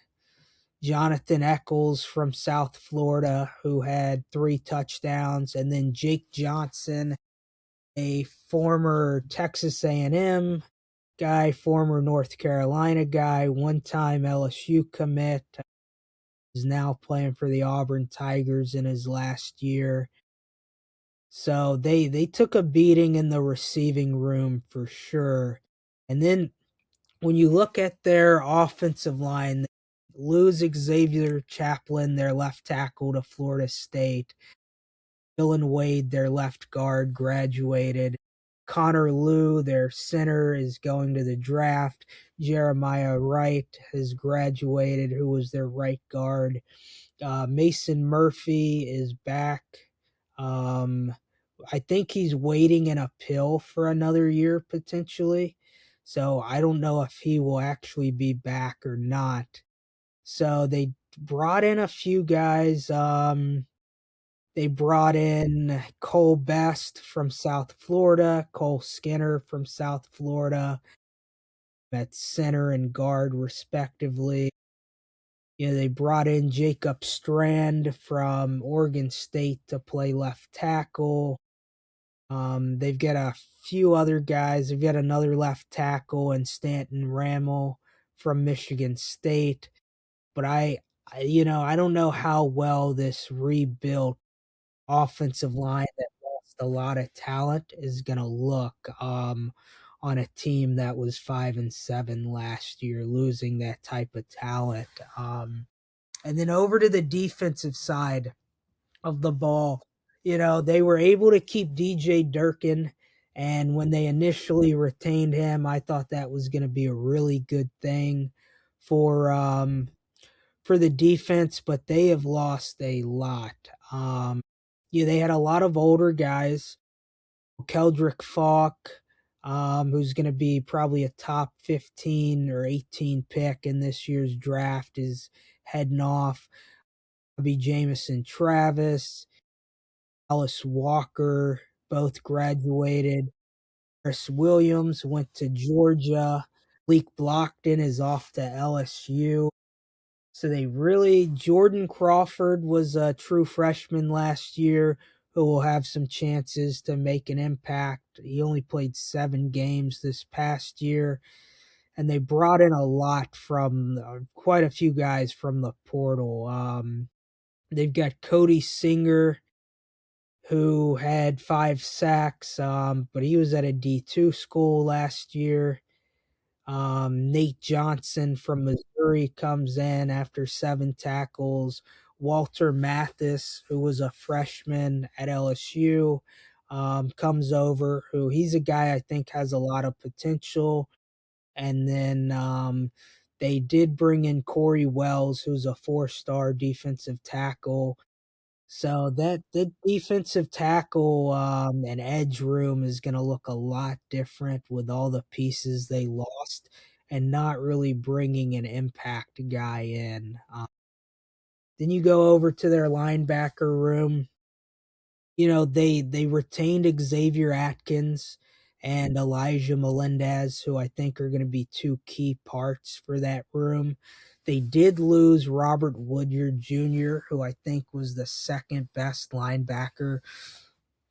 Jonathan Eccles from South Florida, who had 3 touchdowns, and then Jake Johnson, a former Texas A&M guy, former North Carolina guy, one-time LSU commit, is now playing for the Auburn Tigers in his last year. So they took a beating in the receiving room for sure. And then when you look at their offensive line, they lose Xavier Chaplin, their left tackle, to Florida State. Dylan Wade, their left guard, graduated. Connor Liu, their center, is going to the draft. Jeremiah Wright has graduated, who was their right guard. Mason Murphy is back. I think he's waiting in a pill for another year potentially. So I don't know if he will actually be back or not. So they brought in a few guys. They brought in Cole Best from South Florida, Cole Skinner from South Florida at center and guard, respectively. They brought in Jacob Strand from Oregon State to play left tackle. They've got a few other guys. They've got another left tackle and Stanton Ramel from Michigan State. But I don't know how well this rebuilt offensive line that lost a lot of talent is going to look on a team that was 5-7 last year, losing that type of talent. And then over to the defensive side of the ball, they were able to keep DJ Durkin. And when they initially retained him, I thought that was going to be a really good thing for the defense, but they have lost a lot. They had a lot of older guys. Keldrick Falk, who's going to be probably a top 15 or 18 pick in this year's draft, is heading off. Bobby Jamison Travis, Alice Walker, both graduated. Chris Williams went to Georgia. Leek Blockton is off to LSU. So Jordan Crawford was a true freshman last year who will have some chances to make an impact. He only played 7 games this past year. And they brought in a lot from quite a few guys from the portal. They've got Cody Singer, who had 5 sacks, but he was at a D2 school last year. Nate Johnson from Missouri comes in after 7 tackles. Walter Mathis, who was a freshman at LSU, comes over, who he's a guy I think has a lot of potential. And then they did bring in Corey Wells, who's a 4-star defensive tackle. So that the defensive tackle and edge room is going to look a lot different with all the pieces they lost and not really bringing an impact guy in. Then you go over to their linebacker room. They retained Xavier Atkins and Elijah Melendez, who I think are going to be two key parts for that room. They did lose Robert Woodyard Jr., who I think was the second best linebacker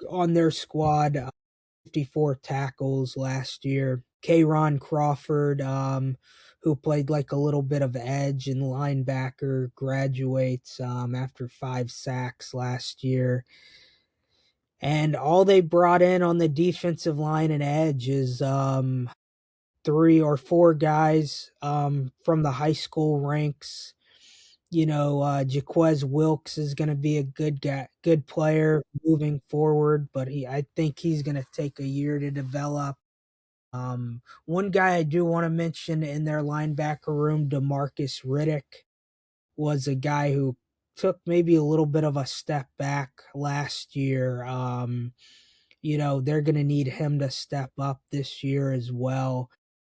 on their squad, 54 tackles last year. Kayron Crawford, who played like a little bit of edge and linebacker, graduates after 5 sacks last year. And all they brought in on the defensive line and edge is three or four guys from the high school ranks. Jaquez Wilkes is going to be a good guy, good player moving forward, but I think he's going to take a year to develop. One guy I do want to mention in their linebacker room, Demarcus Riddick, was a guy who took maybe a little bit of a step back last year. They're going to need him to step up this year as well.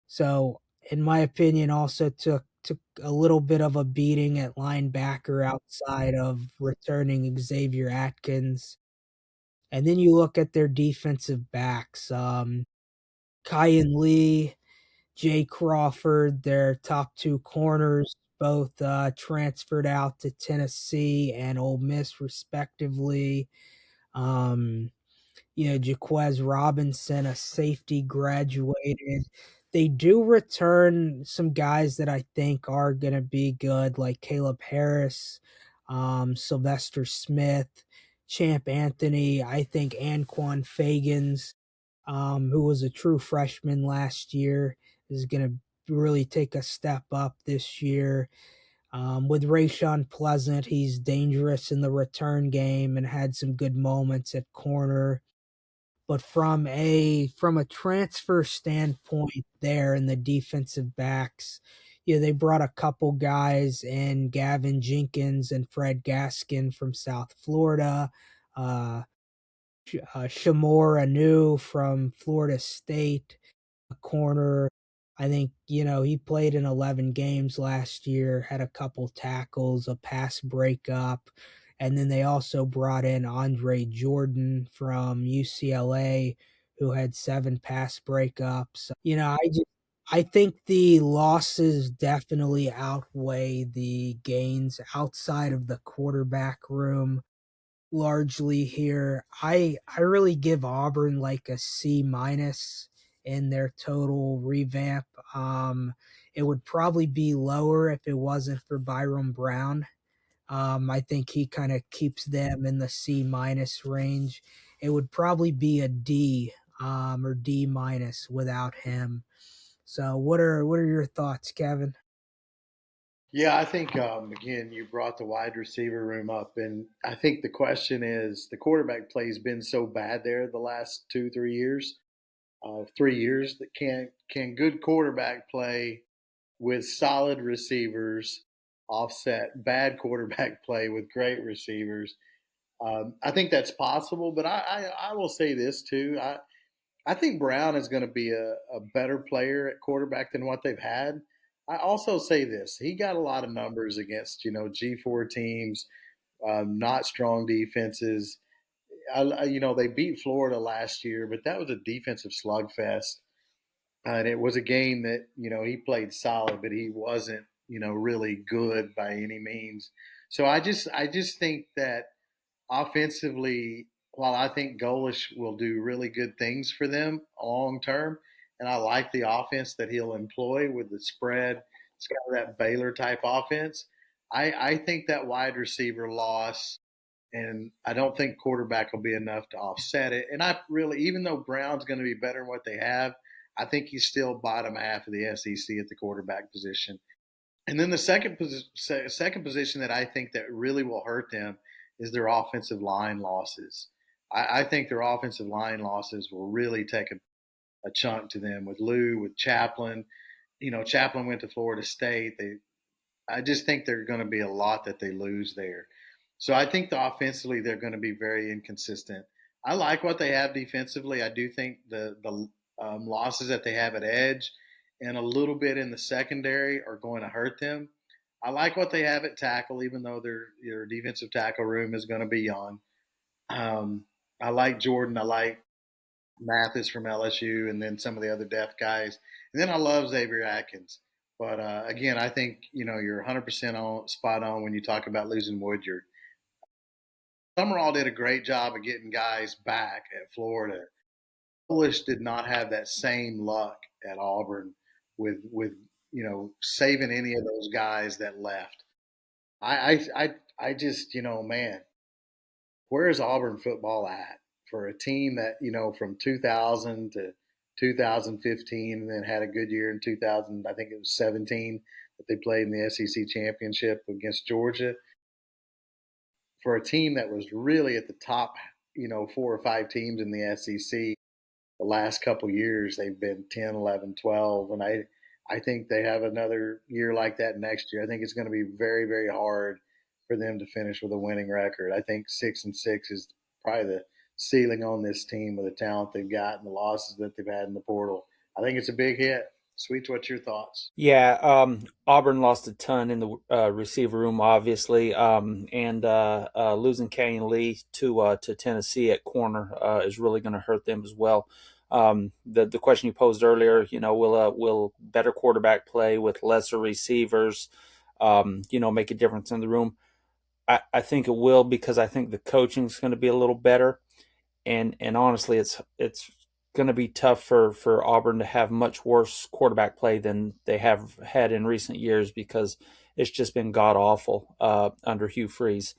So, in my opinion, also took a little bit of a beating at linebacker outside of returning Xavier Atkins. And then you look at their defensive backs, Kyan Lee, Jay Crawford, their top two corners, both transferred out to Tennessee and Ole Miss respectively. Um, Jaquez Robinson, a safety, graduated. They do return some guys that I think are going to be good, like Caleb Harris, Sylvester Smith, Champ Anthony. I think Anquan Fagans, who was a true freshman last year, is going to really take a step up this year. With Rayshon Pleasant, he's dangerous in the return game and had some good moments at corner. But from a transfer standpoint there in the defensive backs, they brought a couple guys in, Gavin Jenkins and Fred Gaskin from South Florida, uh, Shamor Anu from Florida State, a corner. I think, he played in 11 games last year, had a couple tackles, a pass breakup. And then they also brought in Andre Jordan from UCLA, who had 7 pass breakups. I think the losses definitely outweigh the gains outside of the quarterback room largely here. I really give Auburn like a C minus in their total revamp. It would probably be lower if it wasn't for Byron Brown. I think he kind of keeps them in the C minus range. It would probably be a D or D minus without him. So what are your thoughts, Kevin? Yeah, I think again you brought the wide receiver room up, and I think the question is the quarterback play has been so bad there the last 2 3 years, 3 years that can good quarterback play with solid receivers offset bad quarterback play with great receivers. I think that's possible, but I will say this too. I think Brown is going to be a better player at quarterback than what they've had. I also say this: he got a lot of numbers against G4 teams, not strong defenses. They beat Florida last year, but that was a defensive slugfest, and it was a game that he played solid, but he wasn't really good by any means. So I just think that offensively, while I think Golish will do really good things for them long term, and I like the offense that he'll employ with the spread, it's kind of that Baylor type offense. I think that wide receiver loss, and I don't think quarterback will be enough to offset it. And I really, even though Brown's going to be better than what they have, I think he's still bottom half of the SEC at the quarterback position. And then the second position that I think that really will hurt them is their offensive line losses. I think their offensive line losses will really take a chunk to them with Lou, with Chaplin. Chaplin went to Florida State. I just think there's going to be a lot that they lose there. So I think offensively they're going to be very inconsistent. I like what they have defensively. I do think the losses that they have at edge and a little bit in the secondary are going to hurt them. I like what they have at tackle, even though their defensive tackle room is going to be young. I like Jordan. I like Mathis from LSU, and then some of the other depth guys. And then I love Xavier Atkins. But again, I think you're 100% on spot on when you talk about losing Woodyard. Summerall did a great job of getting guys back at Florida. Polish did not have that same luck at Auburn with saving any of those guys that left. I just man, where is Auburn football at for a team that from 2000 to 2015 and then had a good year in 2000, I think it was 17 that they played in the SEC championship against Georgia, for a team that was really at the top, four or five teams in the SEC. The last couple years they've been 10, 11, 12, and I think they have another year like that next year. I think it's going to be very, very hard for them to finish with a winning record. I think 6-6 is probably the ceiling on this team with the talent they've got and the losses that they've had in the portal. I think it's a big hit. Sweet, what's your thoughts? Yeah, Auburn lost a ton in the receiver room, obviously, and losing Kenny Lee to Tennessee at corner is really going to hurt them as well. The question you posed earlier, will better quarterback play with lesser receivers, make a difference in the room? I think it will, because I think the coaching is going to be a little better, and honestly, it's going to be tough for Auburn to have much worse quarterback play than they have had in recent years, because it's just been god awful under Hugh Freeze.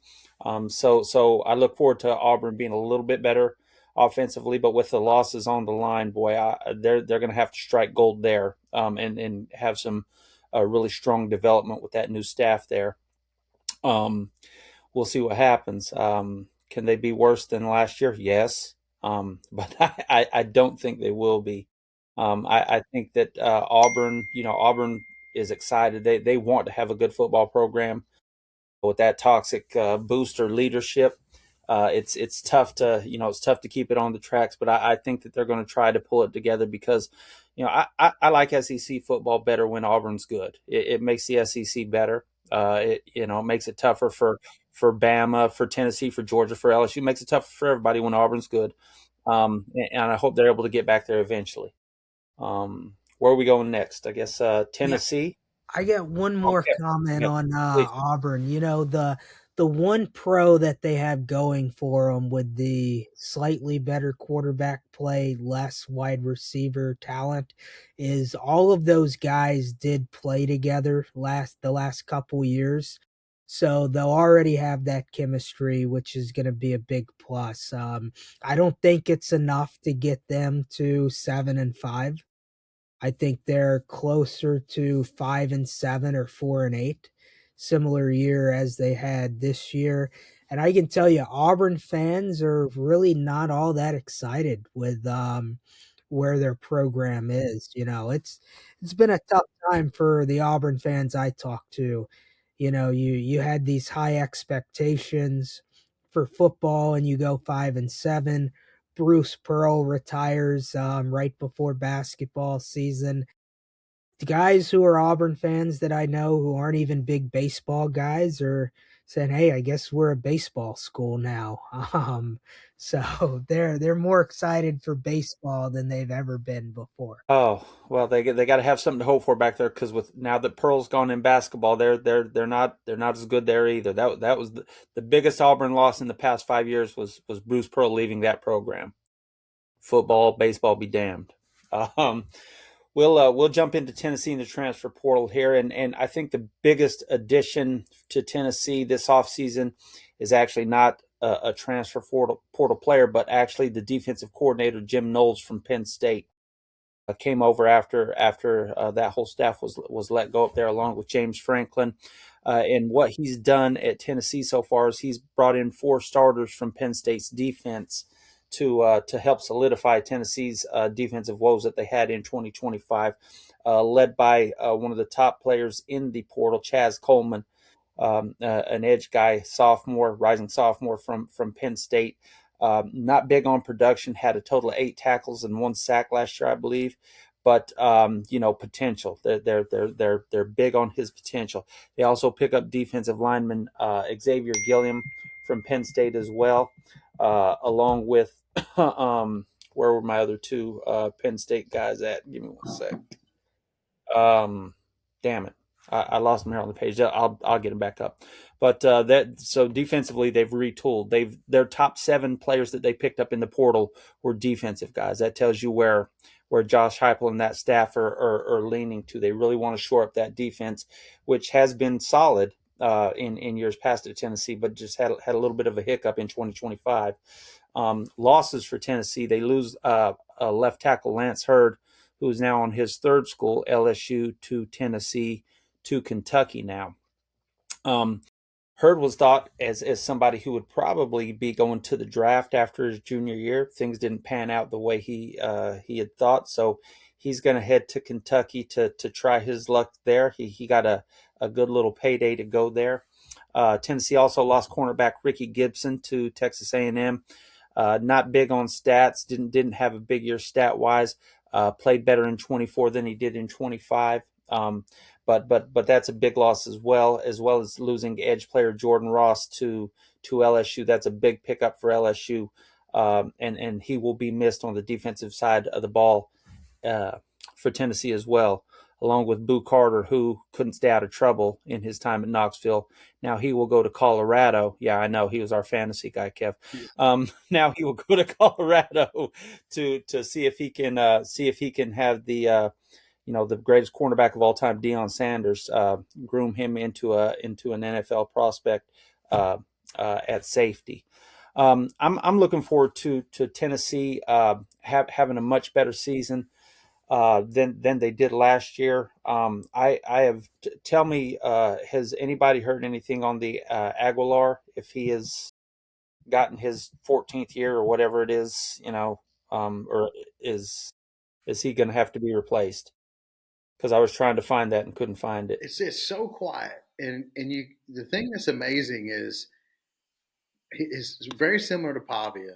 So I look forward to Auburn being a little bit better offensively, but with the losses on the line, boy, they're going to have to strike gold there, and have some really strong development with that new staff there. Um, we'll see what happens. Can they be worse than last year? Yes. But I don't think they will be. I think that Auburn is excited. They want to have a good football program. With that toxic booster leadership, it's tough to keep it on the tracks. But I think that they're going to try to pull it together, because I like SEC football better when Auburn's good. It makes the SEC better. It makes it tougher for Bama, for Tennessee, for Georgia, for LSU. It makes it tougher for everybody when Auburn's good. And I hope they're able to get back there eventually. Where are we going next? I guess Yeah, Tennessee. I got one more Okay. comment Yep. on Please. Auburn. The one pro that they have going for them with the slightly better quarterback play, less wide receiver talent, is all of those guys did play together the last couple years. So they'll already have that chemistry, which is going to be a big plus. I don't think it's enough to get them to 7-5. I think they're closer to 5-7 or 4-8, similar year as they had this year. And I can tell you, Auburn fans are really not all that excited with where their program is. It's been a tough time for the Auburn fans I talk to. You had these high expectations for football, and you go 5-7. Bruce Pearl retires right before basketball season. The guys who are Auburn fans that I know who aren't even big baseball guys are saying, "Hey, I guess we're a baseball school now." So they're more excited for baseball than they've ever been before. Oh well, they got to have something to hope for back there, because with now that Pearl's gone in basketball, they're not as good there either. That was the biggest Auburn loss in the past 5 years was Bruce Pearl leaving that program. Football, baseball be damned. Um, we'll jump into Tennessee in the transfer portal here, and I think the biggest addition to Tennessee this offseason is actually not a transfer portal player, but actually the defensive coordinator Jim Knowles from Penn State. Came over after that whole staff was let go up there, along with James Franklin. And what he's done at Tennessee so far is he's brought in 4 starters from Penn State's defense to help solidify Tennessee's defensive woes that they had in 2025, led by one of the top players in the portal, Chaz Coleman, an edge guy, rising sophomore from Penn State. Not big on production, had a total of 8 tackles and 1 sack last year, I believe. But potential. They're big on his potential. They also pick up defensive lineman Xavier Gilliam from Penn State as well. along with where were my other two Penn State guys at? Give me one sec. Um, damn it, I lost them here on the page. I'll get them back up. But that so defensively they've retooled. Their top 7 players that they picked up in the portal were defensive guys. That tells you where Josh Heupel and that staff are leaning to. They really want to shore up that defense, which has been solid in years past at Tennessee, but just had a little bit of a hiccup in 2025. Losses for Tennessee, they lose left tackle Lance Hurd, who is now on his third school, LSU, to Tennessee, to Kentucky now. Hurd was thought as somebody who would probably be going to the draft after his junior year. Things didn't pan out the way he had thought, so he's going to head to Kentucky to try his luck there. He got a good little payday to go there. Tennessee also lost cornerback Ricky Gibson to Texas A&M. Not big on stats. Didn't have a big year stat wise. Played better in 24 than he did in 25. But that's a big loss as well as losing edge player Jordan Ross to LSU. That's a big pickup for LSU, and he will be missed on the defensive side of the ball for Tennessee as well, along with Boo Carter, who couldn't stay out of trouble in his time at Knoxville. Now he will go to Colorado. Yeah, I know he was our fantasy guy, Kev. Now he will go to Colorado to see if he can have the the greatest cornerback of all time, Deion Sanders, groom him into an NFL prospect at safety. I'm looking forward to Tennessee having a much better season than they did last year. I have tell me, has anybody heard anything on the Aguilar, if he has gotten his 14th year or whatever it is, or is he going to have to be replaced? Because I was trying to find that and couldn't find it. It's so quiet, and the thing that's amazing is it's very similar to Pavia,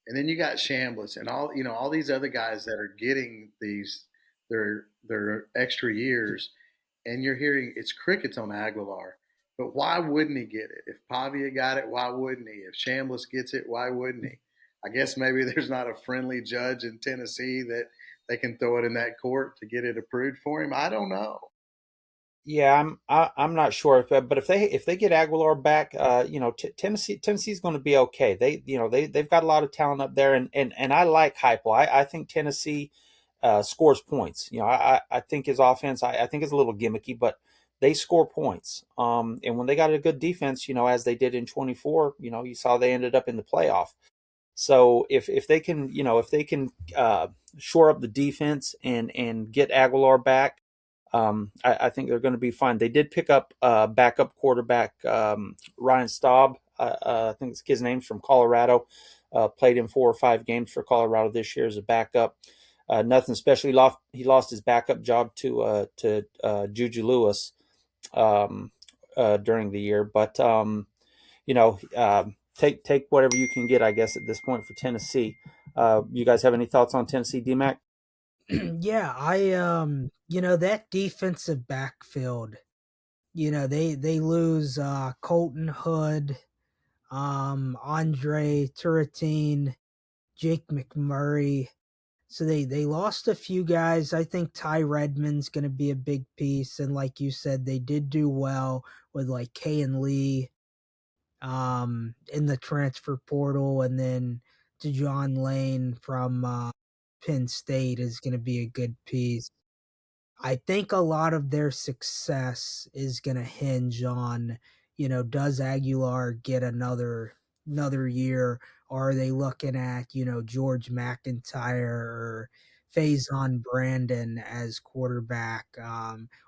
and then you got Chambliss and all these other guys that are getting their extra years, and you're hearing it's crickets on Aguilar. But why wouldn't he get it? If Pavia got it, why wouldn't he? If Chambliss gets it, why wouldn't he? I guess maybe there's not a friendly judge in Tennessee that they can throw it in that court to get it approved for him. I don't know. Yeah, I'm not sure but if they get Aguilar back, Tennessee's going to be okay. They've got a lot of talent up there, and I like Heupel. I think Tennessee scores points. I think his offense, I think is a little gimmicky, but they score points. And when they got a good defense, as they did in 24, you saw they ended up in the playoff. So if they can, shore up the defense and get Aguilar back, I think they're going to be fine. They did pick up backup quarterback Ryan Staub. I think his name's from Colorado. Played in 4 or 5 games for Colorado this year as a backup. Nothing special. He lost his backup job to Juju Lewis during the year, but take whatever you can get, I guess, at this point for Tennessee. You guys have any thoughts on Tennessee, DMAC? Yeah, that defensive backfield, they lose Colton Hood, Andre Turretine, Jake McMurray. So they lost a few guys. I think Ty Redmond's going to be a big piece, and like you said, they did do well with like Kay and Lee in the transfer portal, and then DeJohn Lane from Penn State is going to be a good piece. I think a lot of their success is going to hinge on, does Aguilar get another year, or are they looking at, George McIntyre or Faison Brandon as quarterback,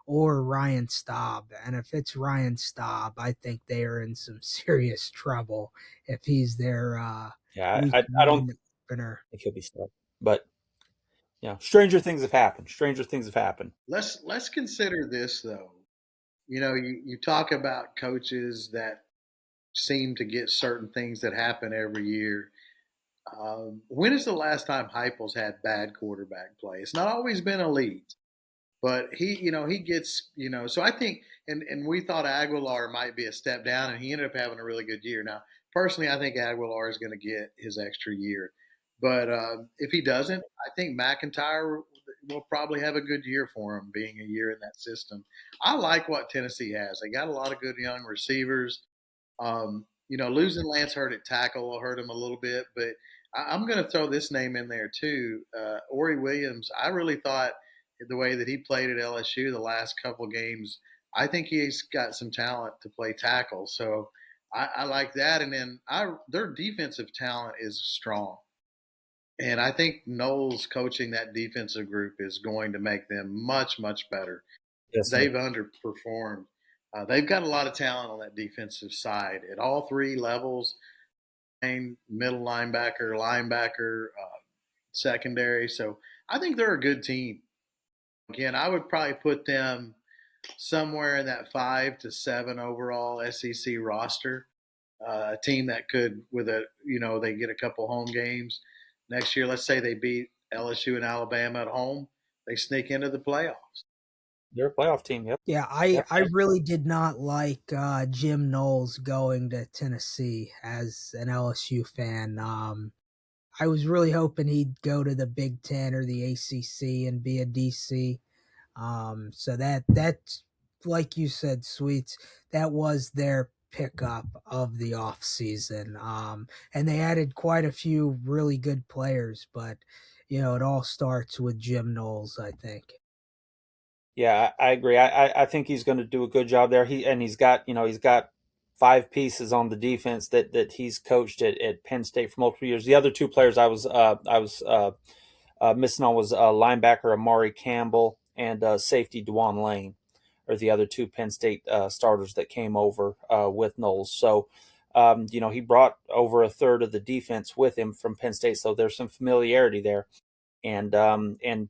or Ryan Staub? And if it's Ryan Staub, I think they are in some serious trouble if he's their Yeah, week I don't one opener. think he'll be stuck. But stranger things have happened. Stranger things have happened. Let's consider this though. You talk about coaches that seem to get certain things that happen every year. When is the last time Heupel's had bad quarterback play? It's not always been elite, but he gets, So I think, and we thought Aguilar might be a step down, and he ended up having a really good year. Now, personally, I think Aguilar is going to get his extra year. But if he doesn't, I think McIntyre will probably have a good year for him, being a year in that system. I like what Tennessee has. They got a lot of good young receivers. Losing Lance Hurt at tackle will hurt him a little bit, but I'm going to throw this name in there too. Ori Williams, I really thought the way that he played at LSU the last couple games, I think he's got some talent to play tackle. So I like that. And then their defensive talent is strong. And I think Knowles coaching that defensive group is going to make them much, much better. Yes, sir. They've underperformed. They've got a lot of talent on that defensive side at all three levels: middle linebacker, secondary. So I think they're a good team. Again, I would probably put them somewhere in that 5 to 7 overall SEC roster. A team that could, they get a couple home games next year. Let's say they beat LSU and Alabama at home, they sneak into the playoffs. They're a playoff team. Yep. Yeah, I Yep. I really did not like Jim Knowles going to Tennessee as an LSU fan. I was really hoping he'd go to the Big Ten or the ACC and be a DC. So that's like you said, Sweets. That was their pickup of the off season. And they added quite a few really good players, but it all starts with Jim Knowles, I think. Yeah, I agree. I think he's going to do a good job there. He's got 5 pieces on the defense that he's coached at Penn State for multiple years. The other 2 players I was missing on was linebacker Amari Campbell and safety Dwan Lane, are the other 2 Penn State starters that came over with Knowles. So he brought over a third of the defense with him from Penn State, so there's some familiarity there. And 2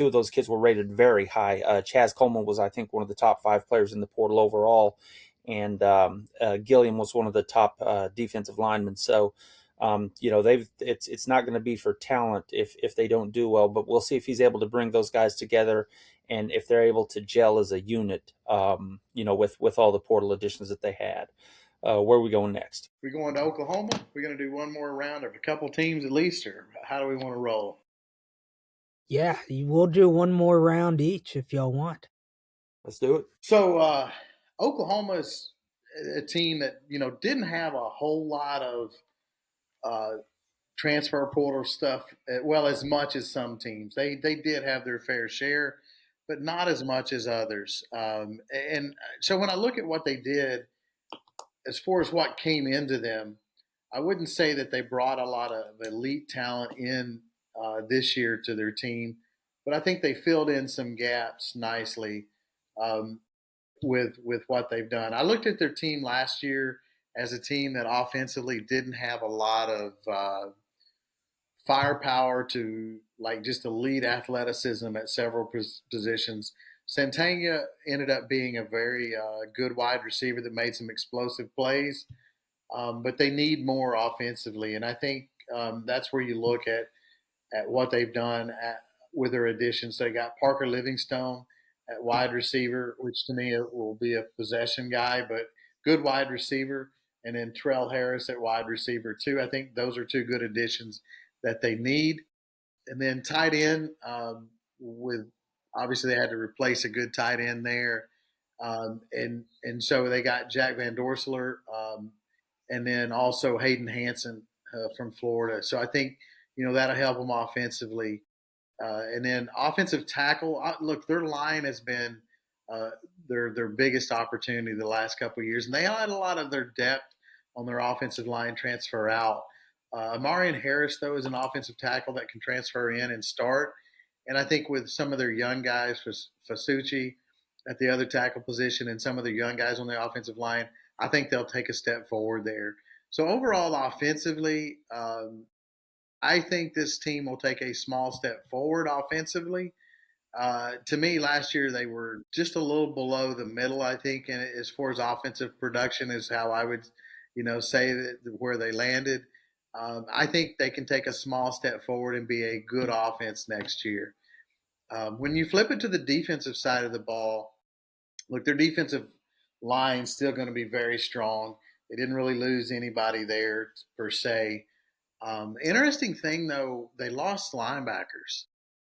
of those kids were rated very high. Chaz Coleman was, I think, one of the top 5 players in the portal overall, and Gilliam was one of the top defensive linemen. So, it's not going to be for talent if they don't do well, but we'll see if he's able to bring those guys together and if they're able to gel as a unit. With all the portal additions that they had. Where are we going next? We going to Oklahoma? We're going to do one more round of a couple teams at least, or how do we want to roll? Yeah, we'll do one more round each if y'all want. Let's do it. So Oklahoma's a team that didn't have a whole lot of uh, transfer portal stuff. Well, as much as some teams, they did have their fair share, but not as much as others. And so when I look at what they did, as far as what came into them, I wouldn't say that they brought a lot of elite talent in this year to their team, but I think they filled in some gaps nicely um, with what they've done. I looked at their team last year as a team that offensively didn't have a lot of firepower to like just elite athleticism at several positions. Santana ended up being a very good wide receiver that made some explosive plays, but they need more offensively, and I think that's where you look at what they've done with their additions. They got Parker Livingstone at wide receiver, which to me will be a possession guy, but good wide receiver, and then Terrell Harris at wide receiver too. I think those are 2 good additions that they need. And then tight end, with obviously they had to replace a good tight end there, and so they got Jack Van Dorsler, and then also Hayden Hanson from Florida. So I think that'll help them offensively. And then offensive tackle, look, their line has been uh, their biggest opportunity the last couple of years, and they had a lot of their depth on their offensive line transfer out. Amarian Harris, though, is an offensive tackle that can transfer in and start. And I think with some of their young guys, Fasucci at the other tackle position, and some of their young guys on the offensive line, I think they'll take a step forward there. So overall, offensively, I think this team will take a small step forward offensively. To me, last year they were just a little below the middle. I think, and as far as offensive production is how I would, say that where they landed. I think they can take a small step forward and be a good offense next year. When you flip it to the defensive side of the ball, look, their defensive line is still going to be very strong. They didn't really lose anybody there per se. Interesting thing though, they lost linebackers,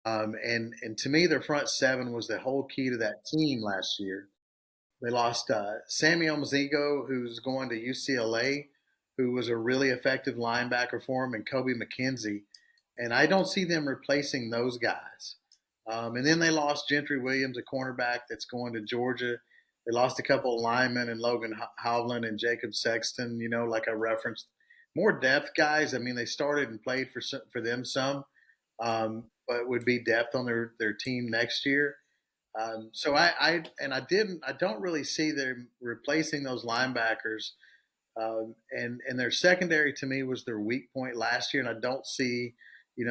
and to me, their front seven was the whole key to that team last year. They lost Samuel Mazigo, who's going to UCLA, who was a really effective linebacker for him, and Kobe McKenzie. And I don't see them replacing those guys. And then they lost Gentry Williams, a cornerback that's going to Georgia. They lost a couple of linemen and Logan Hovland and Jacob Sexton, like I referenced. More depth guys. I mean, they started and played for them some, but would be depth on their team next year. So I don't really see them replacing those linebackers. And their secondary to me was their weak point last year, and I don't see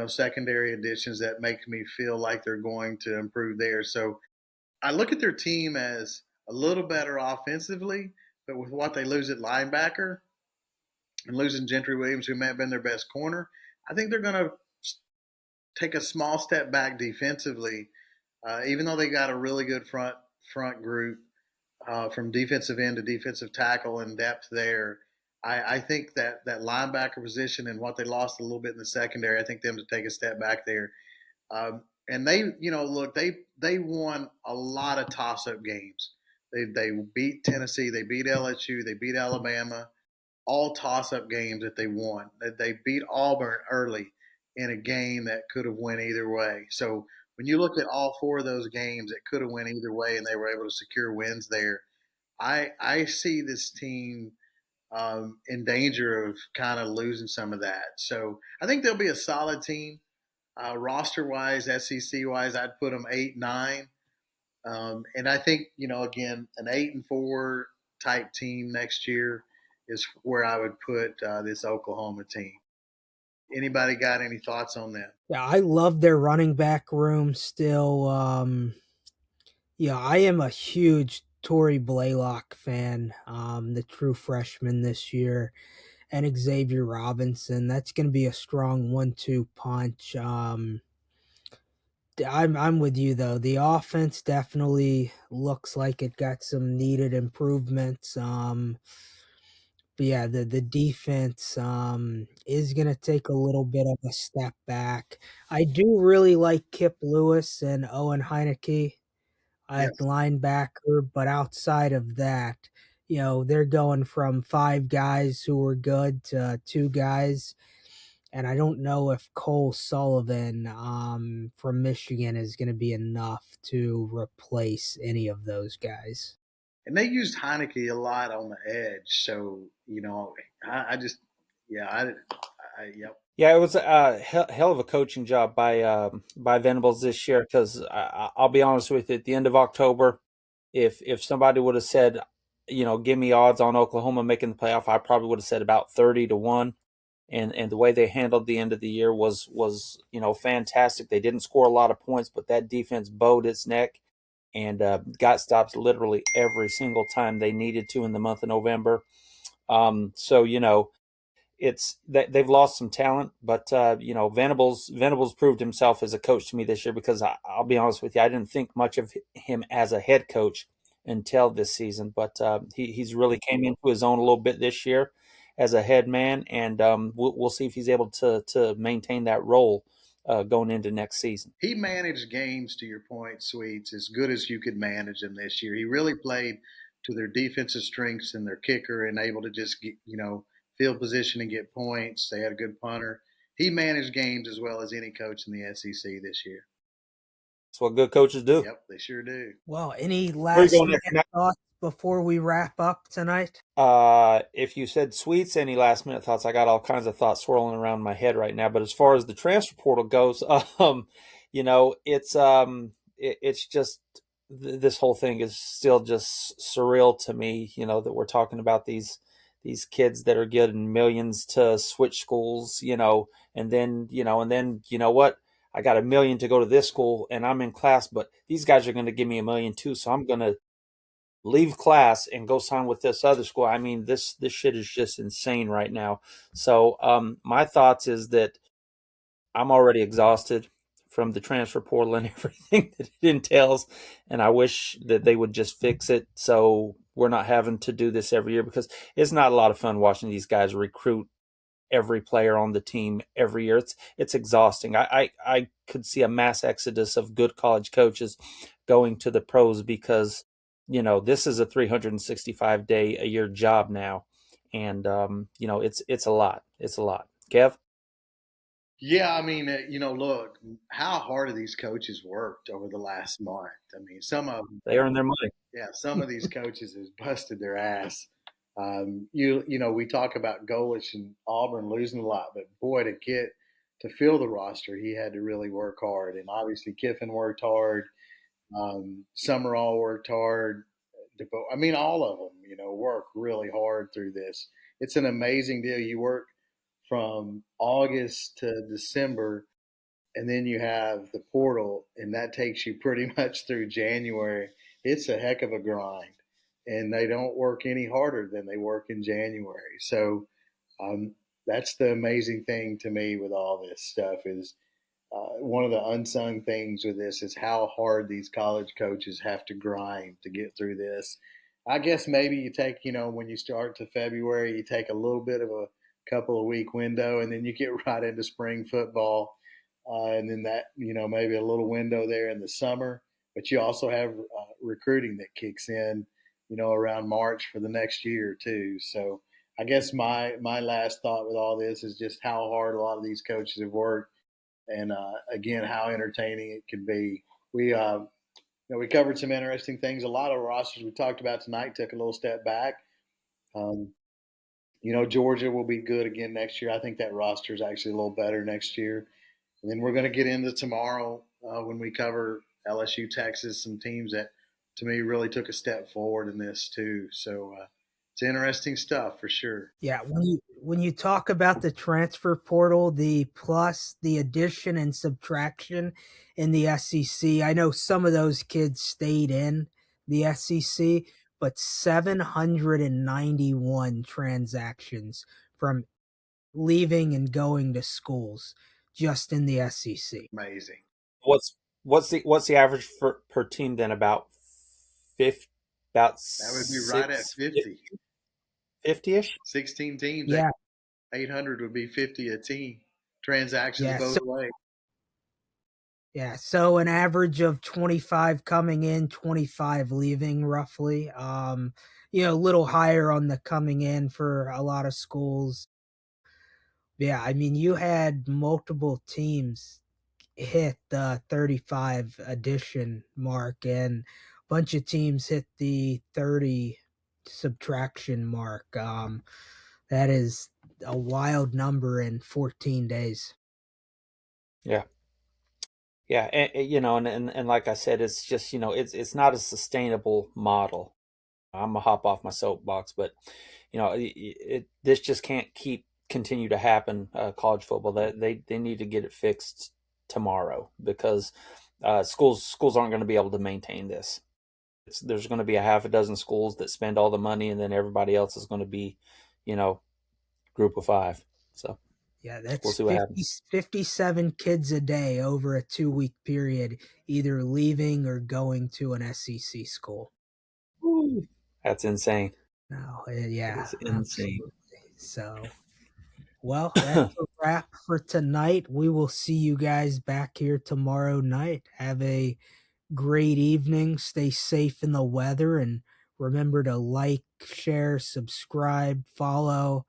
secondary additions that make me feel like they're going to improve there. So I look at their team as a little better offensively, but with what they lose at linebacker and losing Gentry Williams, who may have been their best corner, I think they're going to take a small step back defensively, even though they got a really good front group from defensive end to defensive tackle and depth there. I think that linebacker position and what they lost a little bit in the secondary, I think them to take a step back there. And they, look, they won a lot of toss-up games. They beat Tennessee, they beat LSU, they beat Alabama, all toss-up games that they won. They beat Auburn early in a game that could have went either way. So when you look at all four of those games that could have went either way, and they were able to secure wins there, I see this team in danger of kind of losing some of that. So I think they'll be a solid team. Roster wise, SEC wise, I'd put them 8-9. And I think, again, an 8-4 type team next year is where I would put this Oklahoma team. Anybody got any thoughts on that? Yeah, I love their running back room still. Yeah, I am a huge Tory Blaylock fan, the true freshman this year, and Xavier Robinson. That's going to be a strong 1-2 punch. I'm with you though. The offense definitely looks like it got some needed improvements. But yeah, the defense is gonna take a little bit of a step back. I do really like Kip Lewis and Owen Heineke at Yes. linebacker, but outside of that, they're going from 5 guys who were good to 2 guys, and I don't know if Cole Sullivan from Michigan is going to be enough to replace any of those guys. And they used Heineke a lot on the edge. So, I just, yeah, yep. Yeah, it was a hell of a coaching job by Venables this year. Because I'll be honest with you, at the end of October, if somebody would have said, give me odds on Oklahoma making the playoff, I probably would have said about 30-1. And the way they handled the end of the year was fantastic. They didn't score a lot of points, but that defense bowed its neck and got stops literally every single time they needed to in the month of November. So it's that they've lost some talent, but Venables proved himself as a coach to me this year, because I'll be honest with you, I didn't think much of him as a head coach until this season, but he's really came into his own a little bit this year as a head man, and we'll see if he's able to maintain that role going into next season. He managed games, to your point, Sweets, as good as you could manage them this year. He really played to their defensive strengths and their kicker, and able to just get, field position and get points. They had a good punter. He managed games as well as any coach in the SEC this year. That's what good coaches do. Yep, they sure do. Well, any Where you last going next? minute thoughts before we wrap up tonight? If you said Sweets, any last minute thoughts? I got all kinds of thoughts swirling around my head right now. But as far as the transfer portal goes, it's just this whole thing is still just surreal to me. That we're talking about these kids that are getting millions to switch schools. And then what? I got $1 million to go to this school, and I'm in class, but these guys are going to give me $1 million too, so I'm going to leave class and go sign with this other school. I mean, this shit is just insane right now. So my thoughts is that I'm already exhausted from the transfer portal and everything that it entails, and I wish that they would just fix it so we're not having to do this every year, because it's not a lot of fun watching these guys recruit every player on the team every year. It's exhausting. I could see a mass exodus of good college coaches going to the pros, because this is a 365-day a year job now, and it's a lot. It's a lot. Kev, Yeah, I mean, look, how hard have these coaches worked over the last month? I mean, some of them, they earn their money. yeah, some of these coaches has busted their ass. We talk about Golich and Auburn losing a lot, but boy, to fill the roster, he had to really work hard, and obviously Kiffin worked hard. Summerall worked hard. I mean, all of them, work really hard through this. It's an amazing deal. You work from August to December, and then you have the portal, and that takes you pretty much through January. It's a heck of a grind, and they don't work any harder than they work in January. So that's the amazing thing to me with all this stuff is one of the unsung things with this is how hard these college coaches have to grind to get through this. I guess maybe you take, when you start to February, you take a little bit of a couple of week window, and then you get right into spring football, and then that, maybe a little window there in the summer. But you also have recruiting that kicks in, around March for the next year too. So I guess my last thought with all this is just how hard a lot of these coaches have worked, and again, how entertaining it can be. We covered some interesting things. A lot of rosters we talked about tonight took a little step back. Um, Georgia will be good again next year. I think that roster is actually a little better next year. And then we're going to get into tomorrow when we cover LSU, Texas, some teams that, to me, really took a step forward in this too. So it's interesting stuff for sure. Yeah, when you talk about the transfer portal, the plus, the addition and subtraction in the SEC, I know some of those kids stayed in the SEC, but 791 transactions from leaving and going to schools just in the SEC. Amazing. What's the average per team then? About 50, about That would be right at 50. 50-ish. 16 teams, Yeah, 800 would be 50 a team. Transactions yeah. both ways. So an average of 25 coming in, 25 leaving roughly. A little higher on the coming in for a lot of schools. Yeah, I mean, you had multiple teams hit the 35 addition mark, and a bunch of teams hit the 30 subtraction mark. That is a wild number in 14 days. Yeah. Yeah, and like I said, it's just it's not a sustainable model. I'm gonna hop off my soapbox, but this just can't continue to happen. College football, they need to get it fixed tomorrow, because schools aren't going to be able to maintain this. There's going to be a half a dozen schools that spend all the money, and then everybody else is going to be, group of five. So Yeah, we'll that's see what happens. 57 kids a day over a 2-week period, either leaving or going to an SEC school. Woo. That's insane. No, That yeah, is insane. absolutely. So, well, that's a wrap for tonight. We will see you guys back here tomorrow night. Have a great evening. Stay safe in the weather, and remember to like, share, subscribe, follow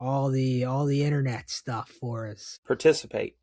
all the internet stuff for us. Participate.